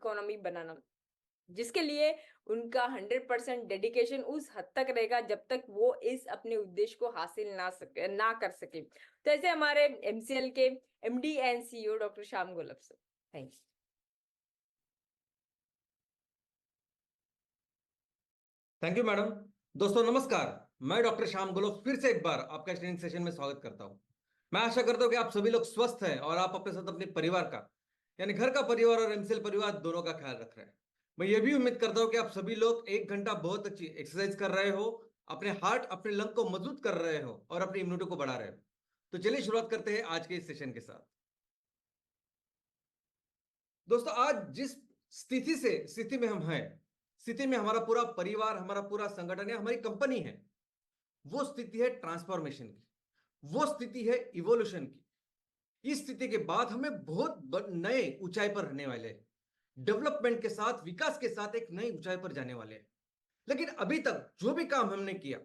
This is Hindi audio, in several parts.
इकोनॉमी बनाना, जिसके लिए उनका 100% डेडिकेशन उस हद तक रहेगा जब तक वो इस अपने उद्देश्य को हासिल ना कर सके। तो ऐसे हमारे एमसीएल के MD and CEO doctor Shyam Golab sir. Thanks. Thank you madam. दोस्तों नमस्कार, मैं डॉक्टर श्याम गोलब फिर से एक बार आपका ट्रेनिंग सेशन में स्वागत करता हूं। मैं आशा करता हूं कि आप सभी लोग स्वस्थ हैं और आप अपने साथ अपने परिवार का, यानी घर का परिवार और एमसीएल परिवार दोनों का ख्याल रख रहे हैं। मैं ये भी उम्मीद करता हूं कि आप सभी लोग 1 घंटा बहुत अच्छी एक्सरसाइज कर रहे हो, अपने हार्ट अपने लंग को मजबूत कर रहे हो और अपनी इम्यूनिटी को बढ़ा रहे हो। तो चलिए शुरुआत करते हैं आज के इस सेशन के साथ। दोस्तों आज जिस स्थिति में हम हैं, स्थिति में हमारा पूरा परिवार, हमारा पूरा संगठन है, हमारी कंपनी है, वो स्थिति है ट्रांसफॉर्मेशन की, वो स्थिति है इवोल्यूशन की। इस स्थिति के बाद हमें बहुत नए ऊंचाई पर रहने वाले हैं, डेवलपमेंट के साथ, विकास के साथ एक नई ऊंचाई पर जाने वाले हैं। लेकिन अभी तक जो भी काम हमने किया,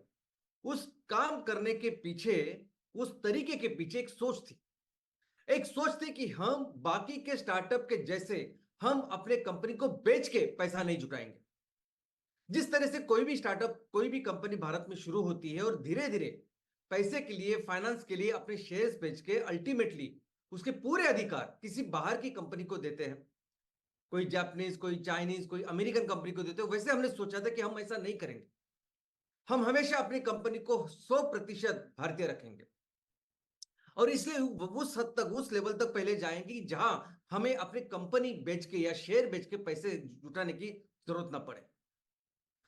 उस काम करने के पीछे, उस तरीके के पीछे एक सोच थी। एक सोच थी कि हम बाकी के स्टार्टअप के जैसे हम अपने कंपनी को बेच के पैसा नहीं जुटाएंगे। जिस तरह से कोई भी स्टार्टअप, कोई भी कंपनी भारत में शुरू होती है और धीरे धीरे पैसे के लिए, फाइनेंस के लिए अपने शेयर्स बेच के अल्टीमेटली उसके पूरे अधिकार किसी बाहर की कंपनी को देते हैं, कोई जापानीज, कोई चाइनीज, कोई अमेरिकन कंपनी को देते हैं, वैसे हमने सोचा था कि हम ऐसा नहीं करेंगे। हम हमेशा अपनी कंपनी को 100% भारतीय रखेंगे और इसलिए उस हद तक, उस लेवल तक पहले जाएंगे जहां हमें अपनी कंपनी बेच के या शेयर बेच के पैसे जुटाने की जरूरत ना पड़े।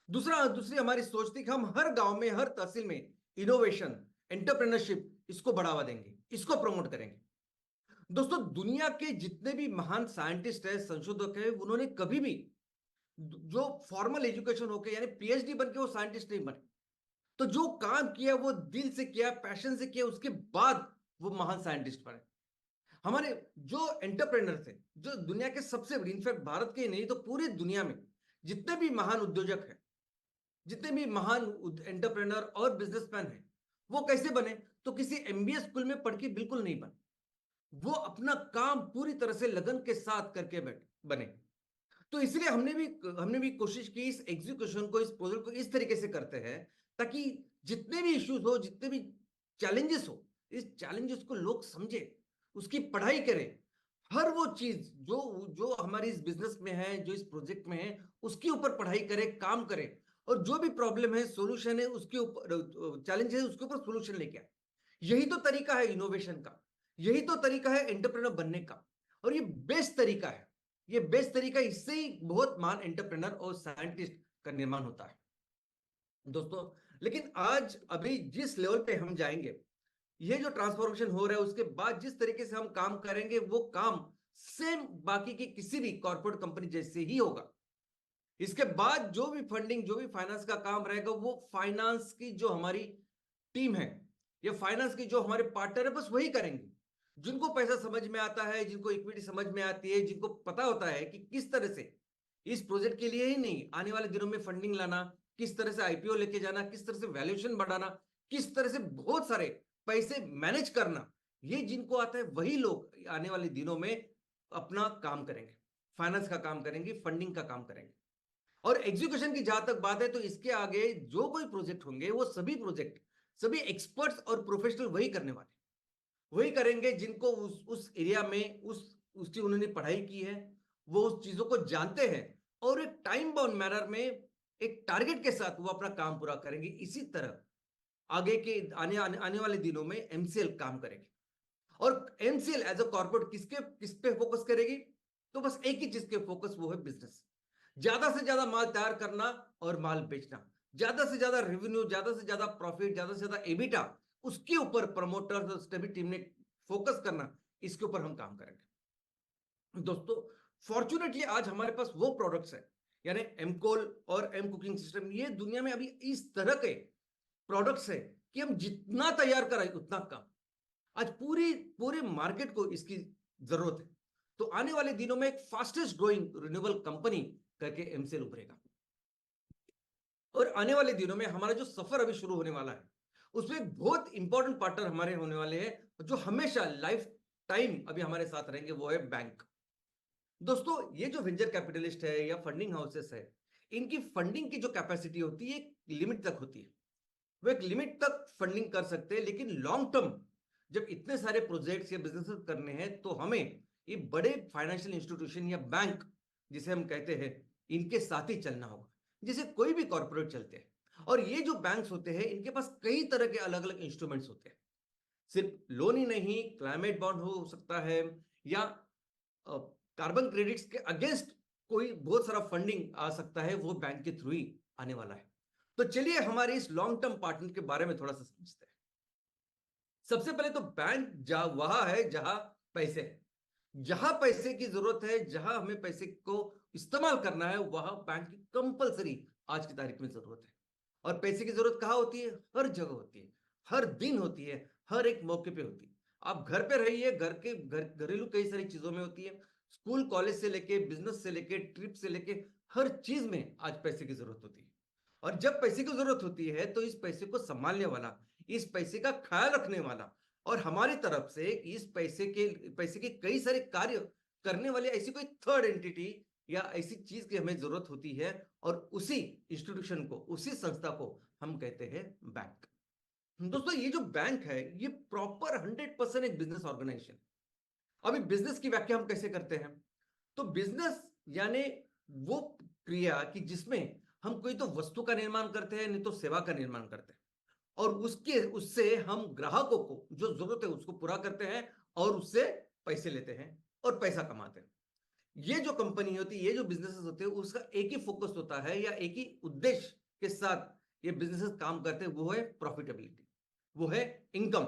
दूसरी हमारी सोच थी कि हम हर गांव में, हर तहसील में इनोवेशन, एंटरप्रेन्योरशिप, इसको बढ़ावा देंगे, इसको प्रमोट करेंगे। दोस्तों दुनिया के जितने भी महान साइंटिस्ट है, संशोधक है, उन्होंने कभी भी जो फॉर्मल एजुकेशन होके, यानी पीएचडी बन के वो साइंटिस्ट नहीं बने। तो जो काम किया वो दिल से किया, पैशन से किया, उसके बाद वो महान साइंटिस्ट बने। हमारे जो एंटरप्रेन्योर थे, जो दुनिया के सबसे बड़े, इनफैक्ट भारत के ही नहीं तो पूरी दुनिया में जितने भी महान उद्योजक हैं, जितने भी महान एंटरप्रेन्योर और बिजनेसमैन हैं, वो कैसे बने? तो किसी एमबीए स्कूल में पढ़ के बिल्कुल नहीं बने। वो अपना काम पूरी तरह से लगन के साथ करके बने। तो इसलिए हमने भी कोशिश की, इस एग्जीक्यूशन को, इस प्रोजेक्ट को इस तरीके से करते हैं ताकि जितने भी इश्यूज हो, जितने भी चैलेंजेस हो, इस चैलेंजेस को लोग समझे, उसकी पढ़ाई करें। हर वो चीज जो जो हमारी इस बिजनेस में है, जो इस प्रोजेक्ट में है, उसके ऊपर पढ़ाई करें, काम करें, और जो भी प्रॉब्लम है, सॉल्यूशन है, उसके ऊपर चैलेंज है, उसके ऊपर सॉल्यूशन लेके आए। यही तो तरीका है इनोवेशन का, यही तो तरीका है एंटरप्रेन्योर बनने का, और ये बेस्ट तरीका है। ये बेस्ट तरीका, इससे ही बहुत महान एंटरप्रेन्योर और साइंटिस्ट का निर्माण होता है दोस्तों। लेकिन आज अभी जिस लेवल पे हम जाएंगे, ये जो ट्रांसफॉर्मेशन हो रहा है, उसके बाद जिस तरीके से हम काम करेंगे, वो काम सेम बाकी की किसी भी कॉर्पोरेट कंपनी जैसे ही होगा। इसके बाद जो भी फंडिंग, जो भी फाइनेंस का काम रहेगा, वो फाइनेंस की जो हमारी टीम है, ये फाइनेंस की जो हमारे पार्टनर है, बस वही करेंगे। जिनको पैसा समझ में आता है, जिनको इक्विटी समझ में आती है, जिनको पता होता है कि किस तरह से इस प्रोजेक्ट के लिए ही नहीं, आने वाले दिनों में फंडिंग लाना, किस तरह से आईपीओ लेके जाना, किस तरह से वैल्यूएशन बढ़ाना, किस तरह से बहुत सारे पैसे मैनेज करना, ये जिनको आता है वही लोग आने वाले दिनों में अपना काम करेंगे, फाइनेंस का काम करेंगे, फंडिंग का काम करेंगे। और एग्जीक्यूशन की जहां तक बात है, तो इसके आगे जो कोई प्रोजेक्ट होंगे, वो सभी प्रोजेक्ट, सभी एक्सपर्ट्स और प्रोफेशनल वही करने वाले, वही करेंगे जिनको उस एरिया में उसकी उन्होंने पढ़ाई की है, वो उस चीजों को जानते हैं, और एक टाइम बाउंड मैनर में, एक टारगेट के साथ वो अपना काम पूरा करेंगे। इसी तरह आगे के आने वाले दिनों में एमसीएल काम करेगी। और एमसीएल एज अ कॉर्पोरेट किस पे फोकस करेगी? तो बस एक ही चीज के फोकस, वो है बिजनेस। ज्यादा से ज्यादा माल तैयार करना और माल बेचना, ज्यादा से ज्यादा रेवेन्यू, ज्यादा से ज्यादा प्रॉफिट, ज्यादा से ज्यादा एबिटा, उसके ऊपर प्रमोटर्स और सभी टीम ने फोकस करना, इसके ऊपर हम काम करेंगे दोस्तों। फॉर्चुनेटली आज हमारे पास वो प्रोडक्ट्स है, यानी एमकोल और एम कुकिंग सिस्टम, ये दुनिया में अभी इस तरह के प्रोडक्ट्स है कि हम जितना तैयार कराए उतना कम। आज पूरे मार्केट को इसकी जरूरत है। तो आने वाले दिनों में एक फास्टेस्ट ग्रोइंग रिन्यूएबल कंपनी करके एमसीएल उभरेगा। और आने वाले दिनों में हमारा जो सफर अभी शुरू होने वाला है, उसमें एक बहुत इंपॉर्टेंट पार्टनर हमारे होने वाले हैं, जो हमेशा लाइफ टाइम अभी हमारे साथ रहेंगे, वो है बैंक। दोस्तों ये जो वेंचर कैपिटलिस्ट है या फंडिंग हाउसेस है, इनकी फंडिंग की जो कैपेसिटी होती है एक लिमिट तक होती है। वो एक लिमिट तक फंडिंग कर सकते हैं, लेकिन लॉन्ग टर्म जब इतने सारे प्रोजेक्ट्स या बिजनेस करने हैं तो हमें ये बड़े फाइनेंशियल इंस्टीट्यूशन या बैंक जिसे हम कहते हैं, इनके साथ ही चलना होगा, जैसे कोई भी कॉर्पोरेट चलते हैं। और ये जो बैंक्स होते हैं इनके पास कई तरह के अलग अलग इंस्ट्रूमेंट्स होते हैं। सिर्फ लोन ही नहीं, क्लाइमेट बॉन्ड हो सकता है, या कार्बन क्रेडिट्स के अगेंस्ट कोई बहुत सारा फंडिंग आ सकता है, वो बैंक के थ्रू ही आने वाला है। तो चलिए हमारे इस लॉन्ग टर्म पार्टनर के बारे में थोड़ा सा समझते हैं। सबसे पहले तो बैंक वहां है जहां पैसे है, जहां पैसे की जरूरत है, जहां हमें पैसे को इस्तेमाल करना है, वहां बैंक की कंपलसरी आज की तारीख में जरूरत है। और पैसे की जरूरत कहां होती है? हर जगह होती है, हर दिन होती है, हर एक मौके पे होती है। आप घर पे रहिए, घरेलू कई सारी चीजों में होती है, स्कूल कॉलेज से लेके बिजनेस से लेके ट्रिप से लेके हर चीज में आज पैसे की जरूरत होती है। और जब पैसे की जरूरत होती है तो इस पैसे को संभालने वाला, इस पैसे का ख्याल रखने वाला, और हमारी तरफ से इस पैसे के कई सारे कार्य करने वाले ऐसी कोई थर्ड एंटिटी या ऐसी चीज की हमें जरूरत होती है, और उसी इंस्टीट्यूशन को, उसी संस्था को हम कहते हैं बैंक। दोस्तों ये जो बैंक है ये प्रॉपर 100% एक बिजनेस ऑर्गेनाइजेशन। अभी बिजनेस की व्याख्या हम कैसे करते हैं? तो बिजनेस यानी वो क्रिया कि जिसमें हम कोई तो वस्तु का निर्माण करते हैं, नहीं तो सेवा का निर्माण करते हैं, और उससे हम ग्राहकों को जो जरूरत है उसको पूरा करते हैं, और उससे पैसे लेते हैं और पैसा कमाते हैं। ये जो कंपनी होती है, ये जो बिजनेसेस होते हैं, उसका एक ही फोकस होता है या एक ही उद्देश्य के साथ ये बिजनेसेस काम करते हैं, वो है प्रॉफिटेबिलिटी, वो है इनकम।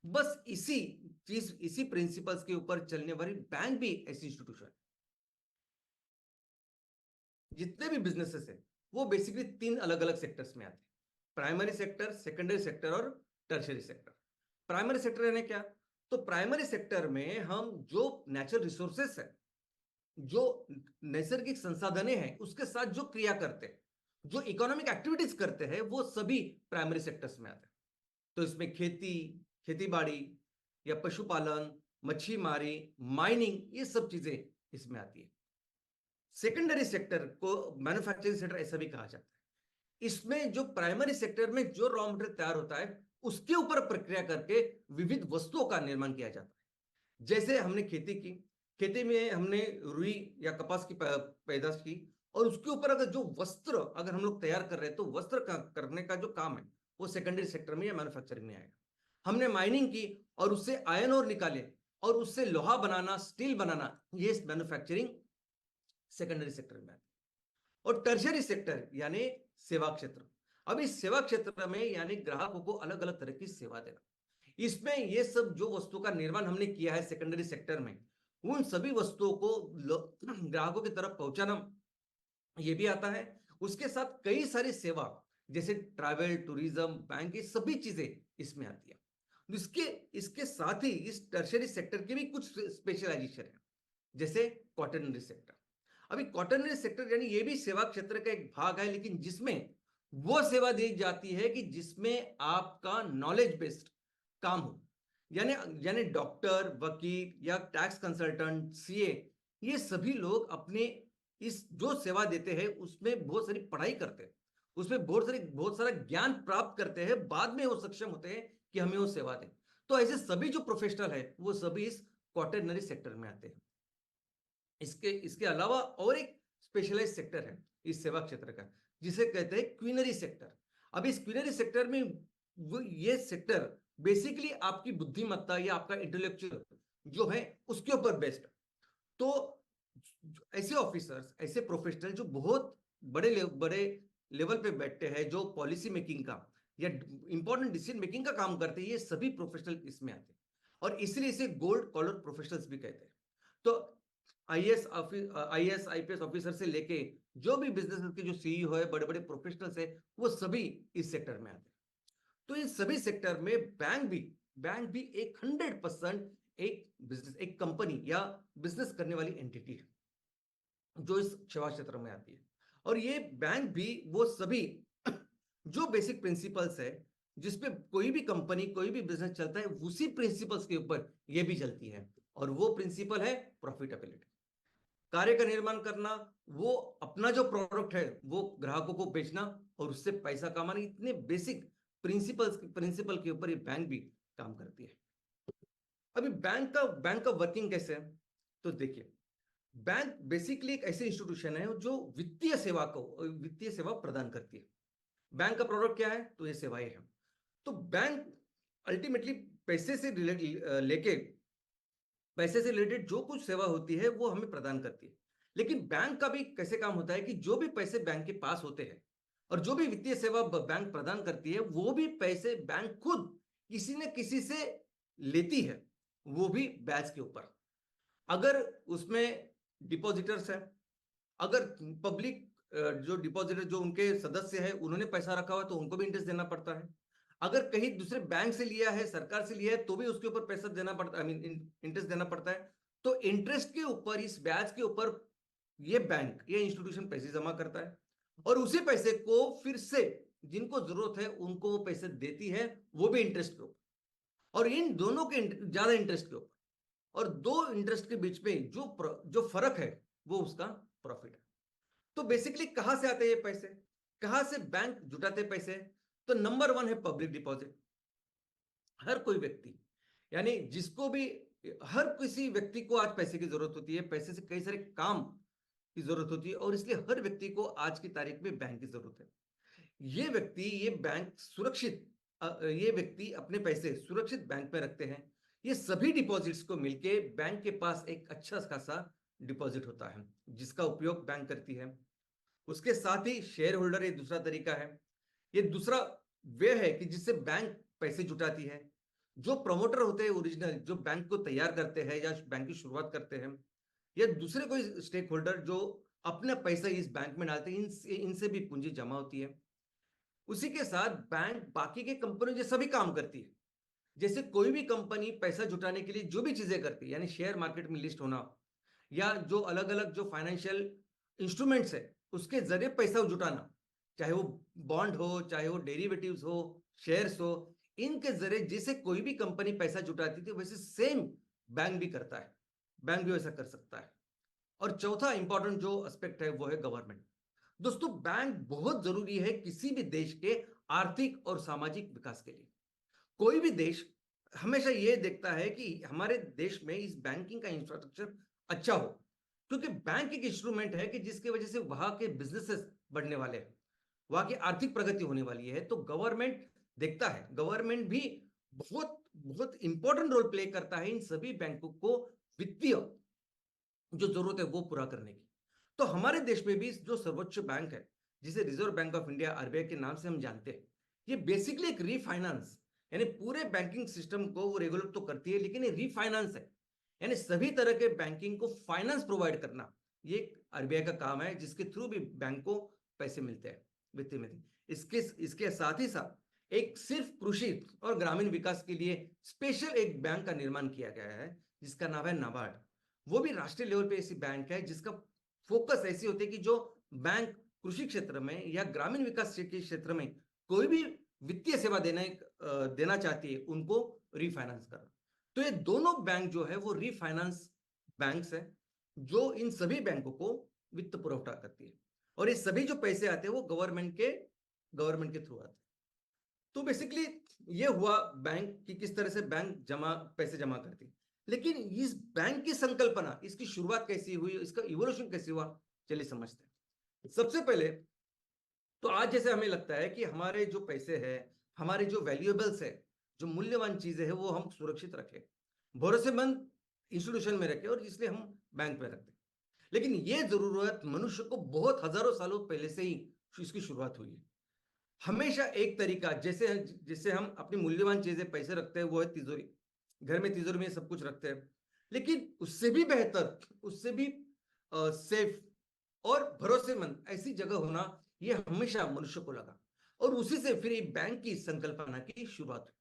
बस इसी प्रिंसिपल्स के ऊपर चलने वाली बैंक भी ऐसी इंस्टीट्यूशन है। जितने भी बिजनेसेस है वो बेसिकली 3 अलग अलग सेक्टर्स में आते हैं: प्राइमरी सेक्टर, सेकेंडरी सेक्टर और टर्शियरी सेक्टर। प्राइमरी सेक्टर यानी क्या? तो प्राइमरी सेक्टर में हम जो नेचुरल रिसोर्सेस है, जो नैसर्गिक संसाधने हैं, उसके साथ जो क्रिया करते हैं, जो इकोनॉमिक एक्टिविटीज करते हैं, वो सभी प्राइमरी सेक्टर्स में आते हैं। तो इसमें खेती बाड़ी या पशुपालन, मच्छी मारी, माइनिंग, ये सब चीजें इसमें आती है। सेकेंडरी सेक्टर को मैन्युफैक्चरिंग सेक्टर ऐसा भी कहा जाता है। इसमें जो प्राइमरी सेक्टर में जो रॉ मटेरियल तैयार होता है, उसके ऊपर प्रक्रिया करके विविध वस्तुओं का निर्माण किया जाता है। जैसे हमने खेती की, खेती में हमने रुई या कपास की पैदाश की, और उसके ऊपर अगर जो वस्त्र अगर हम लोग तैयार कर रहे हैं, तो वस्त्र का करने का जो काम है वो सेकेंडरी सेक्टर में या मैन्युफैक्चरिंग में आएगा। हमने माइनिंग की और उससे आयरन ओर निकाले और उससे लोहा बनाना, स्टील बनाना, ये मैन्युफैक्चरिंग सेकेंडरी सेक्टर में आती है। और टर्शियरी सेक्टर यानी सेवा क्षेत्र। अब इस सेवा क्षेत्र में यानी ग्राहकों को अलग अलग तरह की सेवा देना, इसमें ये सब जो वस्तु का निर्माण हमने किया है सेकेंडरी सेक्टर में, उन सभी वस्तुओं को ग्राहकों की तरफ पहुंचाना ये भी आता है। उसके साथ कई सारी सेवा जैसे ट्रैवल, टूरिज्म, बैंक, ये सभी चीजें इसमें आती है। इसके इसके साथ ही इस टर्शियरी सेक्टर के भी कुछ स्पेशलाइजेशन है, जैसे क्वाटरनरी सेक्टर। अभी क्वाटरनरी सेक्टर यानी ये भी सेवा क्षेत्र का एक भाग है, लेकिन जिसमें वो सेवा दी जाती है कि जिसमें आपका नॉलेज बेस्ड काम हो, यानी यानी डॉक्टर, वकील या टैक्स कंसल्टेंट, सीए, ये सभी लोग अपने इस जो सेवा देते हैं उसमें बहुत सारी पढ़ाई करते हैं, उसमें बहुत सारा ज्ञान प्राप्त करते हैं, बाद में वो सक्षम होते हैं कि हमें वो सेवा दें। तो ऐसे सभी जो प्रोफेशनल है वो सभी इस क्वाटरनरी सेक्टर में आते हैं। इसके इसके अलावा और एक स्पेशलाइज सेक्टर है इस सेवा क्षेत्र का, जिसे कहते हैं क्वीनरी सेक्टर। अब इस क्वीनरी सेक्टर में ये सेक्टर बेसिकली आपकी बुद्धिमत्ता या आपका इंटेलेक्चुअल जो है उसके ऊपर बेस्ड। तो ऐसे ऑफिसर्स, ऐसे प्रोफेशनल जो बहुत बड़े लेवल पे बैठते हैं, जो पॉलिसी मेकिंग का या इंपॉर्टेंट डिसीजन मेकिंग का काम करते हैं, ये सभी प्रोफेशनल इसमें आते हैं, और इसलिए इसे गोल्ड कॉलर प्रोफेशनल्स भी कहते हैं। तो आईएएस आईपीएस ऑफिसर से लेके जो भी बिजनेस के जो सीईओ है, बड़े बड़े प्रोफेशनल्स है, वो सभी इस सेक्टर में आते हैं। तो इन सभी सेक्टर में बैंक भी एक 100% एक कंपनी या बिजनेस करने वाली एंटिटी है जो इस सेवा क्षेत्र में आती है। और ये बैंक भी वो सभी जो बेसिक प्रिंसिपल्स है जिसपे कोई भी कंपनी, कोई भी बिजनेस चलता है, उसी प्रिंसिपल्स के ऊपर ये भी चलती है, और वो प्रिंसिपल है प्रॉफिटेबिलिटी। कार्य का निर्माण करना, वो अपना जो प्रोडक्ट है वो ग्राहकों को बेचना और उससे पैसा कमाना, इतने बेसिक प्रिंसिपल के ऊपर ये बैंक भी काम करती है। अभी बैंक का वर्किंग कैसे है, तो देखिए, बैंक बेसिकली एक ऐसी इंस्टीट्यूशन है जो वित्तीय सेवा प्रदान करती है। बैंक का प्रोडक्ट क्या है, तो ये सेवाएं हैं। तो बैंक अल्टीमेटली पैसे से रिलेटेड जो कुछ सेवा होती है वो हमें प्रदान करती है। लेकिन बैंक का भी कैसे काम होता है कि जो भी पैसे बैंक के पास होते हैं और जो भी वित्तीय सेवा बैंक प्रदान करती है, वो भी पैसे बैंक खुद किसी न किसी से लेती है, वो भी ब्याज के ऊपर। अगर उसमें डिपॉजिटर्स है, अगर पब्लिक जो डिपॉजिटर जो उनके सदस्य है उन्होंने पैसा रखा हुआ तो उनको भी इंटरेस्ट देना पड़ता है। अगर कहीं दूसरे बैंक से लिया है, सरकार से लिया है, तो भी उसके ऊपर पैसा देना पड़ता है, इंटरेस्ट देना पड़ता है। तो इंटरेस्ट के ऊपर, इस ब्याज के ऊपर ये इंस्टीट्यूशन पैसे जमा करता है और उसी पैसे को फिर से जिनको जरूरत है उनको वो पैसे देती है, वो भी इंटरेस्ट के ऊपर, और इन दोनों के ज्यादा इंटरेस्ट के ऊपर, और दो इंटरेस्ट के बीच में जो फर्क है वो उसका प्रॉफिट है। तो बेसिकली कहां से आते हैं ये पैसे, कहां से बैंक जुटाते पैसे, तो नंबर 1 है पब्लिक डिपॉजिट। हर कोई व्यक्ति, यानी जिसको भी, हर किसी व्यक्ति को आज पैसे की जरूरत होती है, पैसे से कई सारे काम की जरूरत होती है, और इसलिए हर व्यक्ति को आज की तारीख में बैंक की जरूरत है। ये व्यक्ति अपने पैसे सुरक्षित बैंक में रखते हैं। ये सभी डिपॉजिट्स को मिलके बैंक के पास एक अच्छा खासा डिपॉजिट होता है जिसका उपयोग बैंक करती है। उसके साथ ही शेयर होल्डर, ये दूसरा तरीका है, ये दूसरा वे है कि जिससे बैंक पैसे जुटाती है। जो प्रमोटर होते हैं ओरिजिनल, जो बैंक को तैयार करते हैं या बैंक की शुरुआत करते हैं, या दूसरे कोई स्टेक होल्डर जो अपना पैसा इस बैंक में डालते हैं, इनसे भी पूंजी जमा होती है। उसी के साथ बैंक बाकी के कंपनियों जैसा भी काम करती है। जैसे कोई भी कंपनी पैसा जुटाने के लिए जो भी चीजें करती है, यानी शेयर मार्केट में लिस्ट होना, या जो अलग अलग जो फाइनेंशियल इंस्ट्रूमेंट्स है उसके जरिए पैसा जुटाना, चाहे वो बॉन्ड हो, चाहे वो डेरिवेटिव्स हो, शेयर्स हो, इनके जरिए जैसे कोई भी कंपनी पैसा जुटाती थी वैसे सेम बैंक भी करता है, बैंक भी वैसा कर सकता है। और चौथा इंपॉर्टेंट जो एस्पेक्ट है वो है गवर्नमेंट। दोस्तों, बैंक बहुत जरूरी है किसी भी देश के आर्थिक और सामाजिक विकास के लिए। कोई भी देश हमेशा ये देखता है कि हमारे देश में इस बैंकिंग का इंफ्रास्ट्रक्चर अच्छा हो, क्योंकि बैंक एक इंस्ट्रूमेंट है कि जिसकी वजह से वहां के बिजनेसेस बढ़ने वाले हैं, वहां की आर्थिक प्रगति होने वाली है। तो गवर्नमेंट देखता है, गवर्नमेंट भी बहुत बहुत इंपॉर्टेंट रोल प्ले करता है इन सभी बैंकों को वित्तीय जो जरूरत है वो पूरा करने की। तो हमारे देश में भी जो सर्वोच्च बैंक है, जिसे reserve bank of India, RBI के नाम से हम जानते हैं, ये बेसिकली एक रीफाइनेंस, यानी पूरे बैंकिंग सिस्टम को वो रेगुलेट तो करती है, लेकिन ये रीफाइनेंस है, यानी सभी तरह के बैंकिंग को फाइनेंस प्रोवाइड करना, ये आरबीआई का काम है, जिसके थ्रू भी बैंक को पैसे मिलते हैं वित्तीय में। इसके साथ ही साथ एक सिर्फ कृषि और ग्रामीण विकास के लिए स्पेशल एक बैंक का निर्माण किया गया है जिसका नाम है नाबार्ड। वो भी राष्ट्रीय लेवल पे ऐसी बैंक है जिसका फोकस ऐसी होती है कि जो बैंक कृषि क्षेत्र में या ग्रामीण विकास के क्षेत्र में कोई भी वित्तीय सेवा देना चाहती है, उनको रीफाइनेंस करना। तो ये दोनों बैंक जो है वो रीफाइनेंस बैंक्स है जो इन सभी बैंकों को वित्त पुरवठा करती है, और ये सभी जो पैसे आते हैं वो गवर्नमेंट के थ्रू आते हैं। तो बेसिकली ये हुआ बैंक की किस तरह से बैंक पैसे जमा करती है। लेकिन इस बैंक की संकल्पना, इसकी शुरुआत कैसी हुई, इसका इवोल्यूशन कैसे हुआ, चलिए समझते हैं। सबसे पहले तो आज जैसे हमें लगता है कि हमारे जो पैसे हैं, हमारे जो वैल्यूएबल्स है, जो मूल्यवान चीजें हैं, वो हम सुरक्षित रखें, भरोसेमंद इंस्टीट्यूशन में रखें, और इसलिए हम बैंक में रखते हैं। लेकिन ये जरूरत मनुष्य को बहुत हजारों सालों पहले से ही इसकी शुरुआत हुई है। हमेशा एक तरीका, जैसे हम अपनी मूल्यवान चीजें पैसे रखते हैं, वो है तिजोरी। घर में तिजोरी में सब कुछ रखते हैं, लेकिन उससे भी बेहतर, उससे भी सेफ और भरोसेमंद ऐसी जगह होना, ये हमेशा मनुष्य को लगा, और उसी से फिर ये बैंक की संकल्पना की शुरुआत हुई।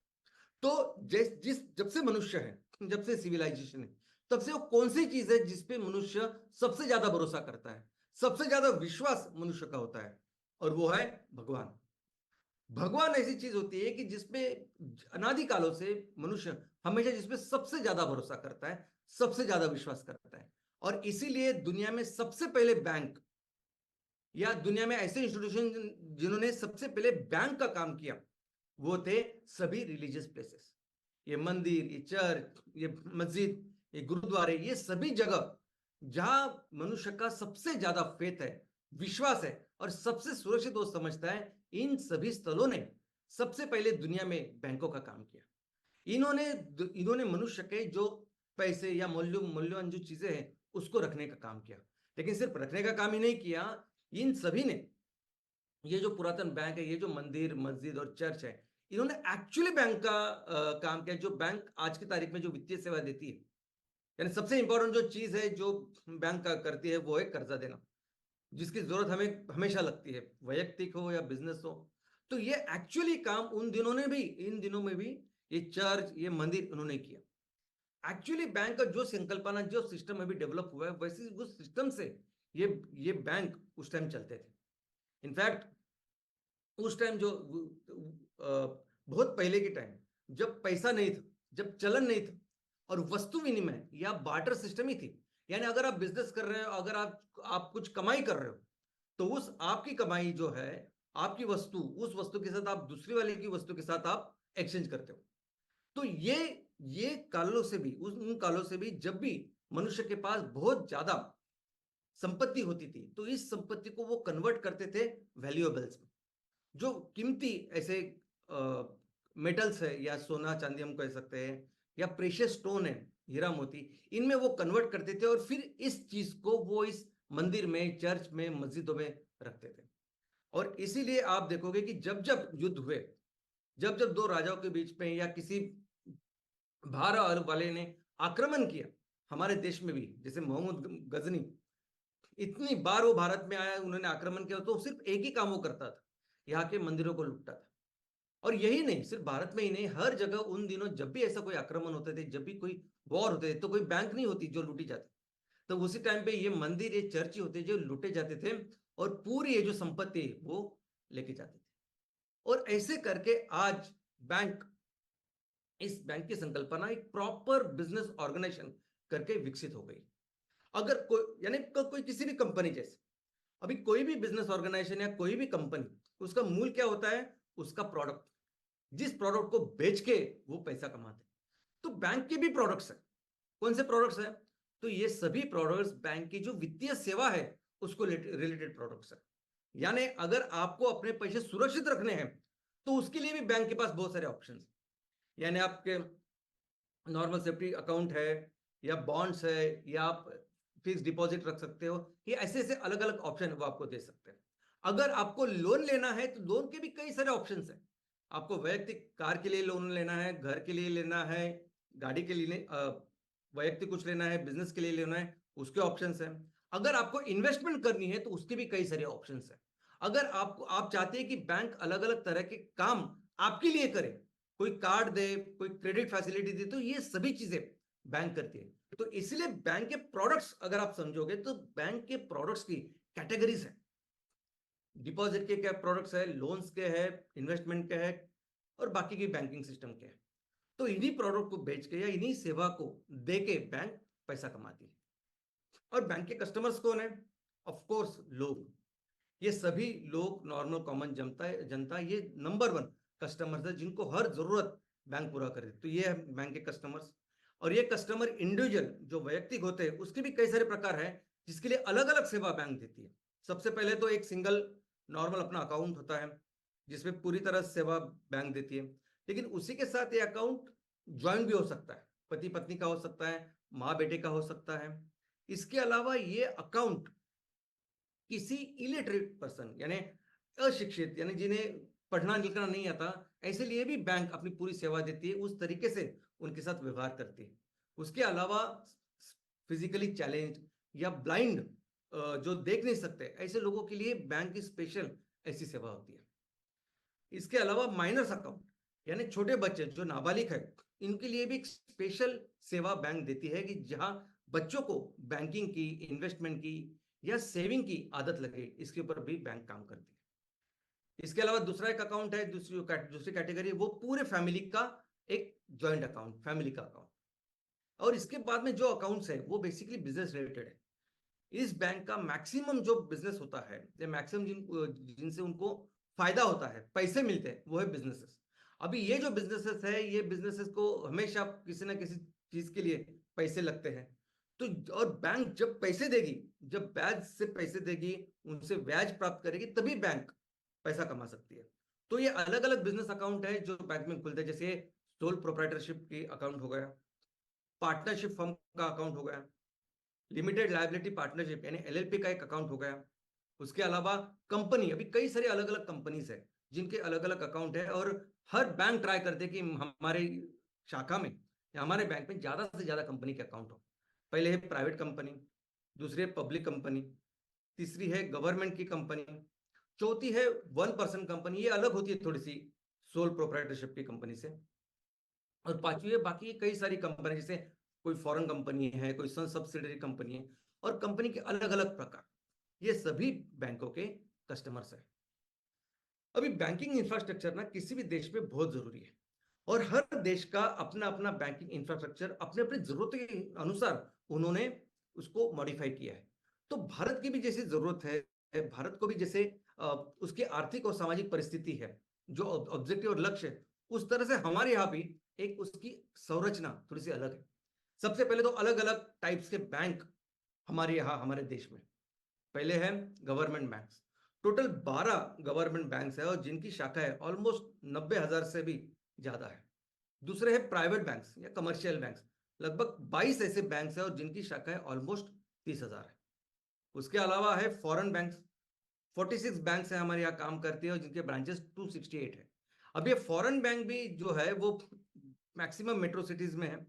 तो जब से मनुष्य है, जब से सिविलाइजेशन है, तब से वो कौन सी चीज है जिसपे मनुष्य सबसे ज्यादा भरोसा करता है, सबसे ज्यादा विश्वास मनुष्य का होता है, और वो है भगवान। भगवान ऐसी चीज होती है कि जिसपे अनादि कालों से मनुष्य हमेशा जिसपे सबसे ज्यादा भरोसा करता है, सबसे ज्यादा विश्वास करता है, और इसीलिए दुनिया में सबसे पहले बैंक या दुनिया में ऐसे इंस्टीट्यूशन जिन्होंने सबसे पहले बैंक का काम किया वो थे सभी रिलीजियस प्लेसेस। ये मंदिर, ये चर्च, ये मस्जिद, ये गुरुद्वारे, ये सभी जगह जहां मनुष्य का सबसे ज्यादा फेथ है, विश्वास है और सबसे सुरक्षित वो समझता है, इन सभी स्थलों ने सबसे पहले दुनिया में बैंकों का काम किया। इन्होंने इन्होंने मनुष्य के जो पैसे या मूल्यवान जो चीजें हैं उसको रखने का काम किया। लेकिन सिर्फ रखने का काम ही नहीं किया, इन सभी ने ये जो पुरातन बैंक है, ये जो मंदिर, मस्जिद और चर्च है, इन्होंने एक्चुअली बैंक का काम किया। जो बैंक आज की तारीख में जो वित्तीय सेवा देती है, यानी सबसे इंपॉर्टेंट जो चीज है जो बैंक का करती है वो है कर्जा देना, जिसकी जरूरत हमें हमेशा लगती है, वैयक्तिक हो या बिजनेस हो। तो ये एक्चुअली काम उन दिनों ने भी, इन दिनों में भी ये चर्च, ये मंदिर उन्होंने किया। एक्चुअली बैंक का जो संकल्पना, जो सिस्टम अभी डेवलप हुआ है, वैसे उस सिस्टम से ये बैंक उस टाइम चलते थे। इनफैक्ट उस टाइम जो बहुत पहले के टाइम जब पैसा नहीं था, जब चलन नहीं था और वस्तु विनिमय या बार्टर सिस्टम ही थी, यानी अगर आप बिजनेस कर रहे हो, अगर आप कुछ कमाई कर रहे हो तो उस आपकी कमाई जो है, आपकी वस्तु, उस वस्तु के साथ आप दूसरी वाले की वस्तु के साथ आप एक्सचेंज करते हो। तो ये कालों से भी, उन कालों से भी जब भी मनुष्य के पास बहुत ज्यादा संपत्ति होती थी तो इस संपत्ति को वो कन्वर्ट करते थे वैल्यूएबल्स में। जो कीमती ऐसे मेटल्स है या सोना चांदी हम कह सकते हैं या प्रेशियस स्टोन है, हीरा मोती, इनमें वो कन्वर्ट करते थे और फिर इस चीज को वो इस मंदिर में, चर्च में, मस्जिदों में रखते थे। और इसीलिए आप देखोगे कि जब जब युद्ध हुए, जब जब दो राजाओं के बीच में या किसी बाहर वाले ने आक्रमण किया हमारे देश में भी, जैसे मोहम्मद गजनी, इतनी बार वो भारत में आया, उन्होंने आक्रमण किया, तो सिर्फ एक ही काम वो करता था, यहाँ के मंदिरों को लूटता था। और यही नहीं, सिर्फ भारत में ही नहीं, हर जगह उन दिनों जब भी ऐसा कोई आक्रमण होते थे, जब भी कोई वॉर होते थे, तो कोई बैंक नहीं होती जो लूटी जाती, तो उसी टाइम पे ये मंदिर, ये चर्च ही होते जो लूटे जाते थे और पूरी ये जो संपत्ति वो लेके जाते थे। और ऐसे करके आज बैंक, इस बैंक की संकल्पना एक प्रॉपर बिजनेस ऑर्गेनाइजेशन करके विकसित हो गई। अगर कोई, यानी कोई किसी भी कंपनी, जैसे अभी कोई भी बिजनेस ऑर्गेनाइजेशन या कोई भी कंपनी, उसका मूल क्या होता है? उसका प्रोडक्ट, जिस प्रोडक्ट को बेच के वो पैसा कमाते हैं। तो बैंक के भी प्रोडक्ट्स है। कौन से प्रोडक्ट्स है? तो ये सभी प्रोडक्ट्स बैंक की जो वित्तीय सेवा है उसको रिलेटेड प्रोडक्ट्स है। यानी अगर आपको अपने पैसे सुरक्षित रखने हैं तो उसके लिए भी बैंक के पास बहुत सारे ऑप्शन है। यानी आपके नॉर्मल सेफ्टी अकाउंट है या बॉन्ड्स है या आप फिक्स डिपॉजिट रख सकते हो, ये ऐसे ऐसे अलग अलग ऑप्शन वो आपको दे सकते हैं। अगर आपको लोन लेना है तो लोन के भी कई सारे ऑप्शंस हैं। आपको वैयक्तिक कार के लिए लोन लेना है, घर के लिए लेना है, गाड़ी के लिए वैयक्तिक कुछ लेना है, बिजनेस के लिए लेना है, उसके ऑप्शंस हैं। अगर आपको इन्वेस्टमेंट करनी है तो उसके भी कई सारे ऑप्शंस हैं। अगर आप चाहते हैं कि बैंक अलग अलग तरह के काम आपके लिए करे, कोई कार्ड दे, कोई क्रेडिट फैसिलिटी दे, तो ये सभी चीजें बैंक करती है। तो इसलिए बैंक के प्रोडक्ट्स अगर आप समझोगे तो बैंक के प्रोडक्ट्स की कैटेगरीज है। डिपॉजिट के क्या प्रोडक्ट्स है, लोन्स के है, इन्वेस्टमेंट के है और बाकी की बैंकिंग सिस्टम के है। तो इन्हीं प्रोडक्ट को बेच के या इन्हीं सेवा को दे के बैंक पैसा कमाती है। और बैंक के कस्टमर्स कौन है? ऑफ कोर्स लोग। ये सभी लोग, नॉर्मल कॉमन जनता ये नंबर वन कस्टमर्स है जिनको हर जरूरत बैंक पूरा करे। तो ये है बैंक के कस्टमर्स। और ये कस्टमर इंडिविजुअल जो वैयक्तिक होते हैं उसके भी कई सारे प्रकार है जिसके लिए अलग अलग सेवा बैंक देती है। सबसे पहले तो एक सिंगल नॉर्मल अपना अकाउंट होता है जिसमें पूरी तरह सेवा बैंक देती है। लेकिन उसी के साथ ये अकाउंट ज्वाइंट भी हो सकता है, पति पत्नी का हो सकता है, माँ बेटे का हो सकता है। इसके अलावा ये अकाउंट किसी इलिटरेट पर्सन यानी अशिक्षित, यानी जिन्हें पढ़ना लिखना नहीं आता, ऐसे लिए भी बैंक अपनी पूरी सेवा देती है, उस तरीके से उनके साथ व्यवहार करती है। उसके अलावा फिजिकली चैलेंज या ब्लाइंड, जो देख नहीं सकते, ऐसे लोगों के लिए बैंक की स्पेशल ऐसी सेवा होती है। इसके अलावा माइनर्स अकाउंट यानी छोटे बच्चे जो नाबालिग है, इनके लिए भी एक स्पेशल सेवा बैंक देती है कि जहां बच्चों को बैंकिंग की, इन्वेस्टमेंट की या सेविंग की आदत लगे, इसके ऊपर भी बैंक काम करती है। इसके अलावा दूसरा एक अकाउंट है, दूसरी कैटेगरी, वो पूरे फैमिली का एक जॉइंट अकाउंट, फैमिली का अकाउंट। और इसके बाद में जो अकाउंट्स है वो बेसिकली बिजनेस रिलेटेड है। इस बैंक का मैक्सिमम जो बिजनेस होता है, मैक्सिमम जिनसे उनको फायदा होता है, पैसे मिलते हैं, वो है बिजनेसेस। अभी ये जो बिजनेसेस है, ये बिजनेसेस को हमेशा किसी ना किसी चीज के लिए पैसे लगते हैं। तो और बैंक जब पैसे देगी, जब ब्याज से पैसे देगी, उनसे ब्याज प्राप्त करेगी, तभी बैंक पैसा कमा सकती है। तो ये अलग अलग बिजनेस अकाउंट है जो बैंक में खुलते हैं, जैसे सोल प्रोप्राइटरशिप की अकाउंट हो गया, पार्टनरशिप फर्म का अकाउंट हो गया, लिमिटेड लायबिलिटी पार्टनरशिप यानी एलएलपी का एक अकाउंट हो गया। उसके अलावा कंपनी, अभी कई सारे अलग अलग कंपनीज है जिनके अलग अलग अकाउंट है, और हर बैंक ट्राई करते हैं कि हमारे शाखा में या हमारे बैंक में ज्यादा से ज्यादा कंपनी के अकाउंट हो। पहले है प्राइवेट कंपनी, दूसरी है पब्लिक कंपनी, तीसरी है गवर्नमेंट की कंपनी, चौथी है वन पर्सन कंपनी, ये अलग होती है थोड़ी सी सोल प्रोप्राइटरशिप की कंपनी से, और पांचवी है बाकी कई सारी कंपनी, जैसे कोई फॉरेन कंपनी है, कोई सब्सिडरी कंपनी है, और कंपनी के अलग अलग प्रकार, ये सभी बैंकों के कस्टमर्स है। अभी बैंकिंग इंफ्रास्ट्रक्चर ना किसी भी देश में बहुत जरूरी है, और हर देश का अपना अपना बैंकिंग इंफ्रास्ट्रक्चर अपने अपनी जरूरत के अनुसार उन्होंने उसको मॉडिफाई किया है। तो भारत की भी जैसी जरूरत है, भारत को भी जैसे उसकी आर्थिक और सामाजिक परिस्थिति है, जो ऑब्जेक्टिव और लक्ष्य है, उस तरह से हमारे यहाँ भी एक उसकी संरचना थोड़ी सी अलग है। सबसे पहले तो अलग अलग टाइप्स के बैंक हमारे यहाँ हमारे देश में। पहले है government banks, total 12 government banks है और जिनकी शाखाएं ऑलमोस्ट 90,000 से भी ज्यादा है। दूसरे है प्राइवेट बैंक्स या कमर्शियल बैंक्स, लगभग 22 ऐसे बैंक्स है और जिनकी शाखाएं ऑलमोस्ट 30,000 है। उसके अलावा है फॉरेन बैंक्स, 46 बैंक्स है हमारे यहाँ काम करती है और जिनके ब्रांचेस 268 है। अब ये फॉरेन बैंक भी जो है वो मैक्सिमम मेट्रो सिटीज में है,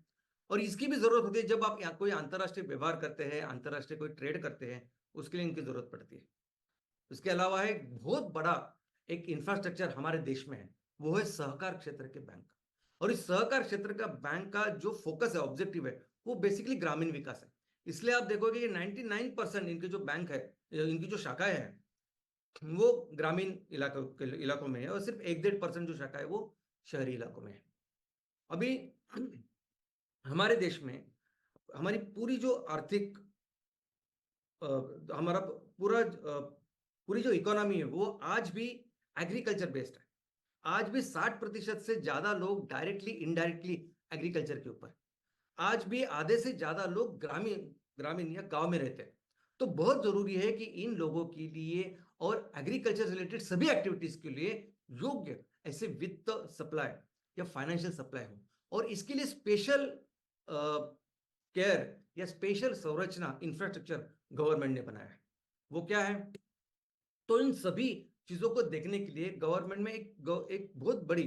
और इसकी भी जरूरत होती है जब आप यहाँ कोई अंतरराष्ट्रीय व्यवहार करते हैं, अंतरराष्ट्रीय कोई ट्रेड करते हैं, उसके लिए इनकी जरूरत पड़ती है। इसके अलावा है एक बहुत बड़ा एक इंफ्रास्ट्रक्चर हमारे देश में है, वो है सहकार क्षेत्र के बैंक। और इस सहकार क्षेत्र का बैंक का जो फोकस है, ऑब्जेक्टिव है, वो बेसिकली ग्रामीण विकास है। इसलिए आप देखोगे कि 99% इनके जो बैंक है, इनकी जो शाखाएं हैं, वो ग्रामीण इलाकों में है, और सिर्फ 1-1.5% जो शाखा है वो शहरी इलाकों में है। अभी हमारे देश में हमारी पूरी जो आर्थिक हमारा पूरी जो इकोनॉमी है वो आज भी एग्रीकल्चर बेस्ड है। आज भी 60% से ज्यादा लोग डायरेक्टली इनडायरेक्टली एग्रीकल्चर के ऊपर, आज भी आधे से ज्यादा लोग ग्रामीण ग्रामीण या गांव में रहते हैं। तो बहुत जरूरी है कि इन लोगों के लिए और एग्रीकल्चर रिलेटेड सभी एक्टिविटीज के लिए योग्य ऐसे वित्त सप्लाई या फाइनेंशियल सप्लाई हो, और इसके लिए स्पेशल केयर या स्पेशल संरचना इंफ्रास्ट्रक्चर गवर्नमेंट ने बनाया है। वो क्या है? तो इन सभी चीजों को देखने के लिए गवर्नमेंट में एक बहुत बड़ी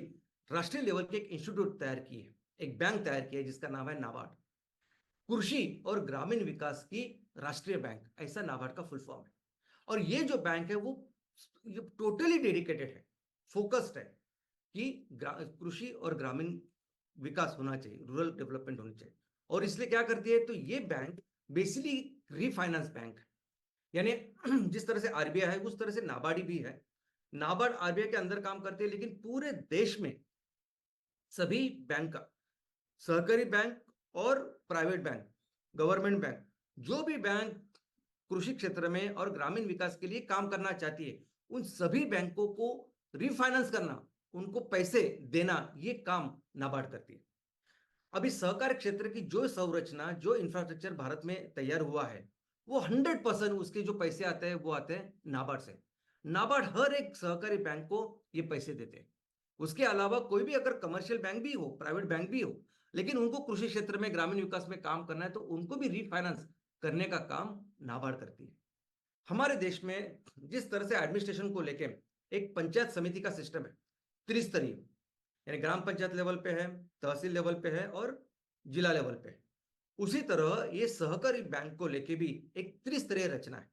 राष्ट्रीय लेवल की एक इंस्टीट्यूट तैयार की है, एक बैंक तैयार किया है जिसका नाम है नाबार्ड, कृषि और ग्रामीण विकास की राष्ट्रीय बैंक, ऐसा नाबार्ड का फुल फॉर्म है। और ये जो बैंक है वो टोटली डेडिकेटेड है, फोकस्ड है कि कृषि और ग्रामीण विकास होना चाहिए, रूरल डेवलपमेंट होनी चाहिए। और इसलिए क्या करती है, तो ये बैंक बेसिकली रीफाइनेंस बैंक है, यानी जिस तरह से आरबीआई है उस तरह से नाबार्ड भी है। नाबार्ड आरबीआई के अंदर काम करती है, लेकिन पूरे देश में सभी बैंक का, सहकारी बैंक और प्राइवेट बैंक, गवर्नमेंट बैंक, जो भी बैंक कृषि क्षेत्र में और ग्रामीण विकास के लिए काम करना चाहती है, उन सभी बैंकों को रिफाइनेंस करना, उनको पैसे देना, ये काम नाबार्ड करती है। अभी सहकारी क्षेत्र की जो संरचना, जो इंफ्रास्ट्रक्चर भारत में तैयार हुआ है, वो 100% उसके जो पैसे आते हैं वो आते हैं नाबार्ड से। नाबार्ड हर एक सहकारी बैंक को ये पैसे देते हैं। उसके अलावा कोई भी अगर कमर्शियल बैंक भी हो, प्राइवेट बैंक भी हो, लेकिन उनको कृषि क्षेत्र में, ग्रामीण विकास में काम करना है, तो उनको भी रीफाइनेंस करने का काम नाबार्ड करती है। हमारे देश में जिस तरह से एडमिनिस्ट्रेशन को लेके एक पंचायत समिति का सिस्टम है, त्रिस्तरीय, यानी ग्राम पंचायत लेवल पे है, तहसील लेवल पे है और जिला लेवल पे है, उसी तरह ये सहकारी बैंक को लेके भी एक त्रिस्तरीय रचना है।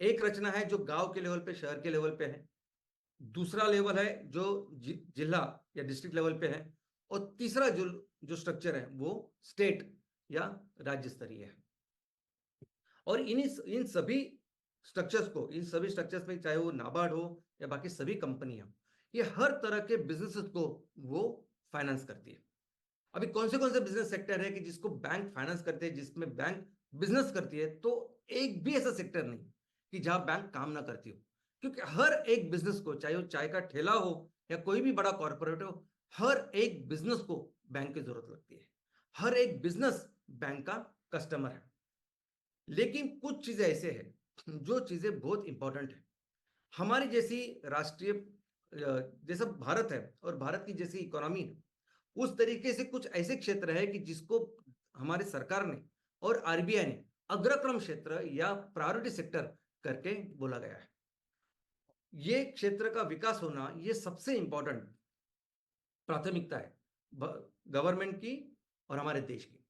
एक रचना है जो गांव के लेवल पे, शहर के लेवल पे है, दूसरा लेवल है जो जिला या डिस्ट्रिक्ट लेवल पे है, और तीसरा जो स्ट्रक्चर है वो स्टेट या राज्य स्तरीय है। और इन सभी स्ट्रक्चर्स में, चाहे वो नाबार्ड हो या बाकी सभी कंपनियां, ये हर तरह के बिजनेसेस को वो फाइनेंस करती है। अभी कौन से बिजनेस सेक्टर है कि जिसको बैंक फाइनेंस करते हैं, जिसमें बैंक बिजनेस करती है? तो एक भी ऐसा सेक्टर नहीं कि जहां बैंक काम ना करती हो, क्योंकि हर एक बिजनेस को, चाहे वो चाय का ठेला हो या कोई भी बड़ा कॉर्पोरेट हो, हर एक बिजनेस को बैंक की जरूरत लगती है। हर एक बिजनेस बैंक का कस्टमर है। लेकिन कुछ चीजें ऐसे हैं जो चीजें बहुत इंपॉर्टेंट है। हमारी जैसी राष्ट्रीय जैसा भारत है और भारत की जैसी इकोनॉमी है, उस तरीके से कुछ ऐसे क्षेत्र है कि जिसको हमारी सरकार ने और आरबीआई ने अग्रक्रम क्षेत्र या प्रायोरिटी सेक्टर करके बोला गया है। ये क्षेत्र का विकास होना ये सबसे इंपॉर्टेंट प्राथमिकता है गवर्नमेंट की और हमारे देश की।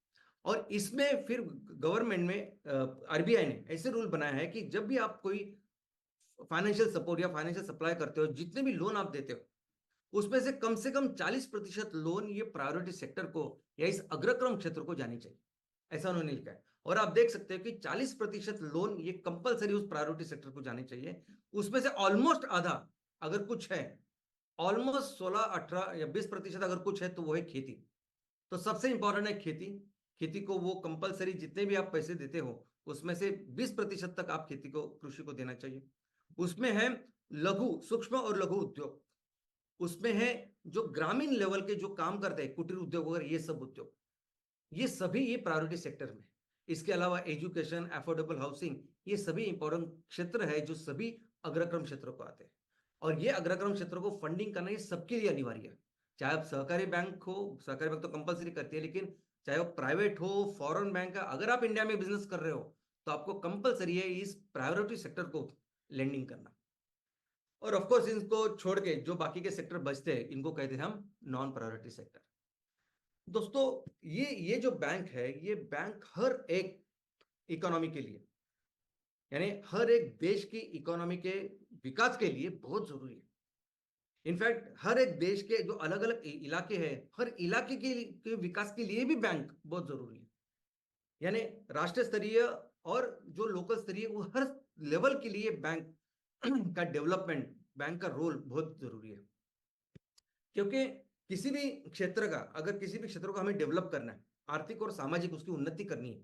और इसमें फिर गवर्नमेंट में आरबीआई ने ऐसे रूल बनाया है कि जब भी आप कोई फाइनेंशियल सपोर्ट या फाइनेंशियल सप्लाई करते हो, जितने भी लोन आप देते हो, उसमें से कम 40% लोन ये प्रायोरिटी सेक्टर को या इस अग्रक्रम क्षेत्र को जानी चाहिए, ऐसा उन्होंने लिखा है। और आप देख सकते हो कि 40% लोन ये कंपलसरी उस प्रायोरिटी सेक्टर को जाने चाहिए। उसमें से ऑलमोस्ट आधा अगर कुछ है, ऑलमोस्ट 16, 18 या 20% अगर कुछ है तो वो है खेती। तो सबसे इंपॉर्टेंट है खेती। खेती को वो कंपलसरी जितने भी आप पैसे देते हो उसमें से 20% तक आप खेती को, कृषि को देना चाहिए। उसमें है लघु, सूक्ष्म और लघु उद्योग। उसमें है जो ग्रामीण लेवल के जो काम करते हैं, कुटीर उद्योग वगैरह, ये सब उद्योग, ये सभी ये प्रायोरिटी सेक्टर में। इसके अलावा एजुकेशन, अफोर्डेबल हाउसिंग, ये सभी इंपॉर्टेंट क्षेत्र है जो सभी अग्रक्रम क्षेत्रों को आते हैं। और ये अग्रक्रम क्षेत्रों को फंडिंग करना ये सबके लिए अनिवार्य है। चाहे आप सहकारी बैंक हो, सहकारी बैंक तो कंपलसरी करती है, लेकिन चाहे वो प्राइवेट हो, फॉरेन बैंक है, अगर आप इंडिया में बिजनेस कर रहे हो तो आपको कंपलसरी है इस प्रायोरिटी सेक्टर को लेंडिंग करना। और ऑफ कोर्स इनको छोड़ के जो बाकी के सेक्टर बचते हैं इनको कहते हैं हम नॉन प्रायोरिटी सेक्टर। दोस्तों, ये जो बैंक है, ये बैंक हर एक इकोनॉमी के लिए, यानी हर एक देश की इकोनॉमी के विकास के लिए बहुत जरूरी है। इनफैक्ट हर एक देश के जो अलग अलग इलाके हैं, हर इलाके के विकास के लिए भी बैंक बहुत जरूरी है। यानी राष्ट्रीय स्तरीय और जो लोकल स्तरीय, वो हर लेवल के लिए बैंक का डेवलपमेंट, बैंक का रोल बहुत जरूरी है। क्योंकि किसी भी क्षेत्र का, अगर किसी भी क्षेत्र को हमें डेवलप करना है, आर्थिक और सामाजिक उसकी उन्नति करनी है,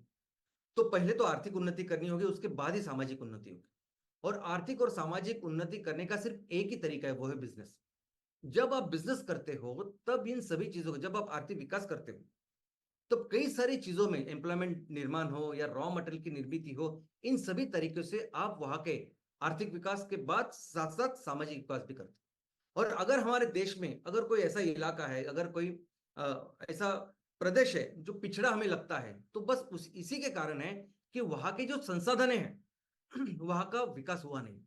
तो पहले तो आर्थिक उन्नति करनी होगी, उसके बाद ही सामाजिक उन्नति होगी। और आर्थिक और सामाजिक उन्नति करने का सिर्फ एक ही तरीका है, वो है बिजनेस। जब आप बिजनेस करते हो तब इन सभी चीजों को, जब आप आर्थिक विकास करते हो तो कई सारी चीजों में, एम्प्लॉयमेंट निर्माण हो या रॉ मटेरियल की निर्मित हो, इन सभी तरीकों से आप वहां के आर्थिक विकास के बाद साथ साथ सामाजिक विकास भी करते हो। और अगर हमारे देश में अगर कोई ऐसा इलाका है, अगर कोई ऐसा प्रदेश है जो पिछड़ा हमें लगता है, तो बस इसी के कारण है कि वहां के जो संसाधन हैं वहां का विकास हुआ नहीं।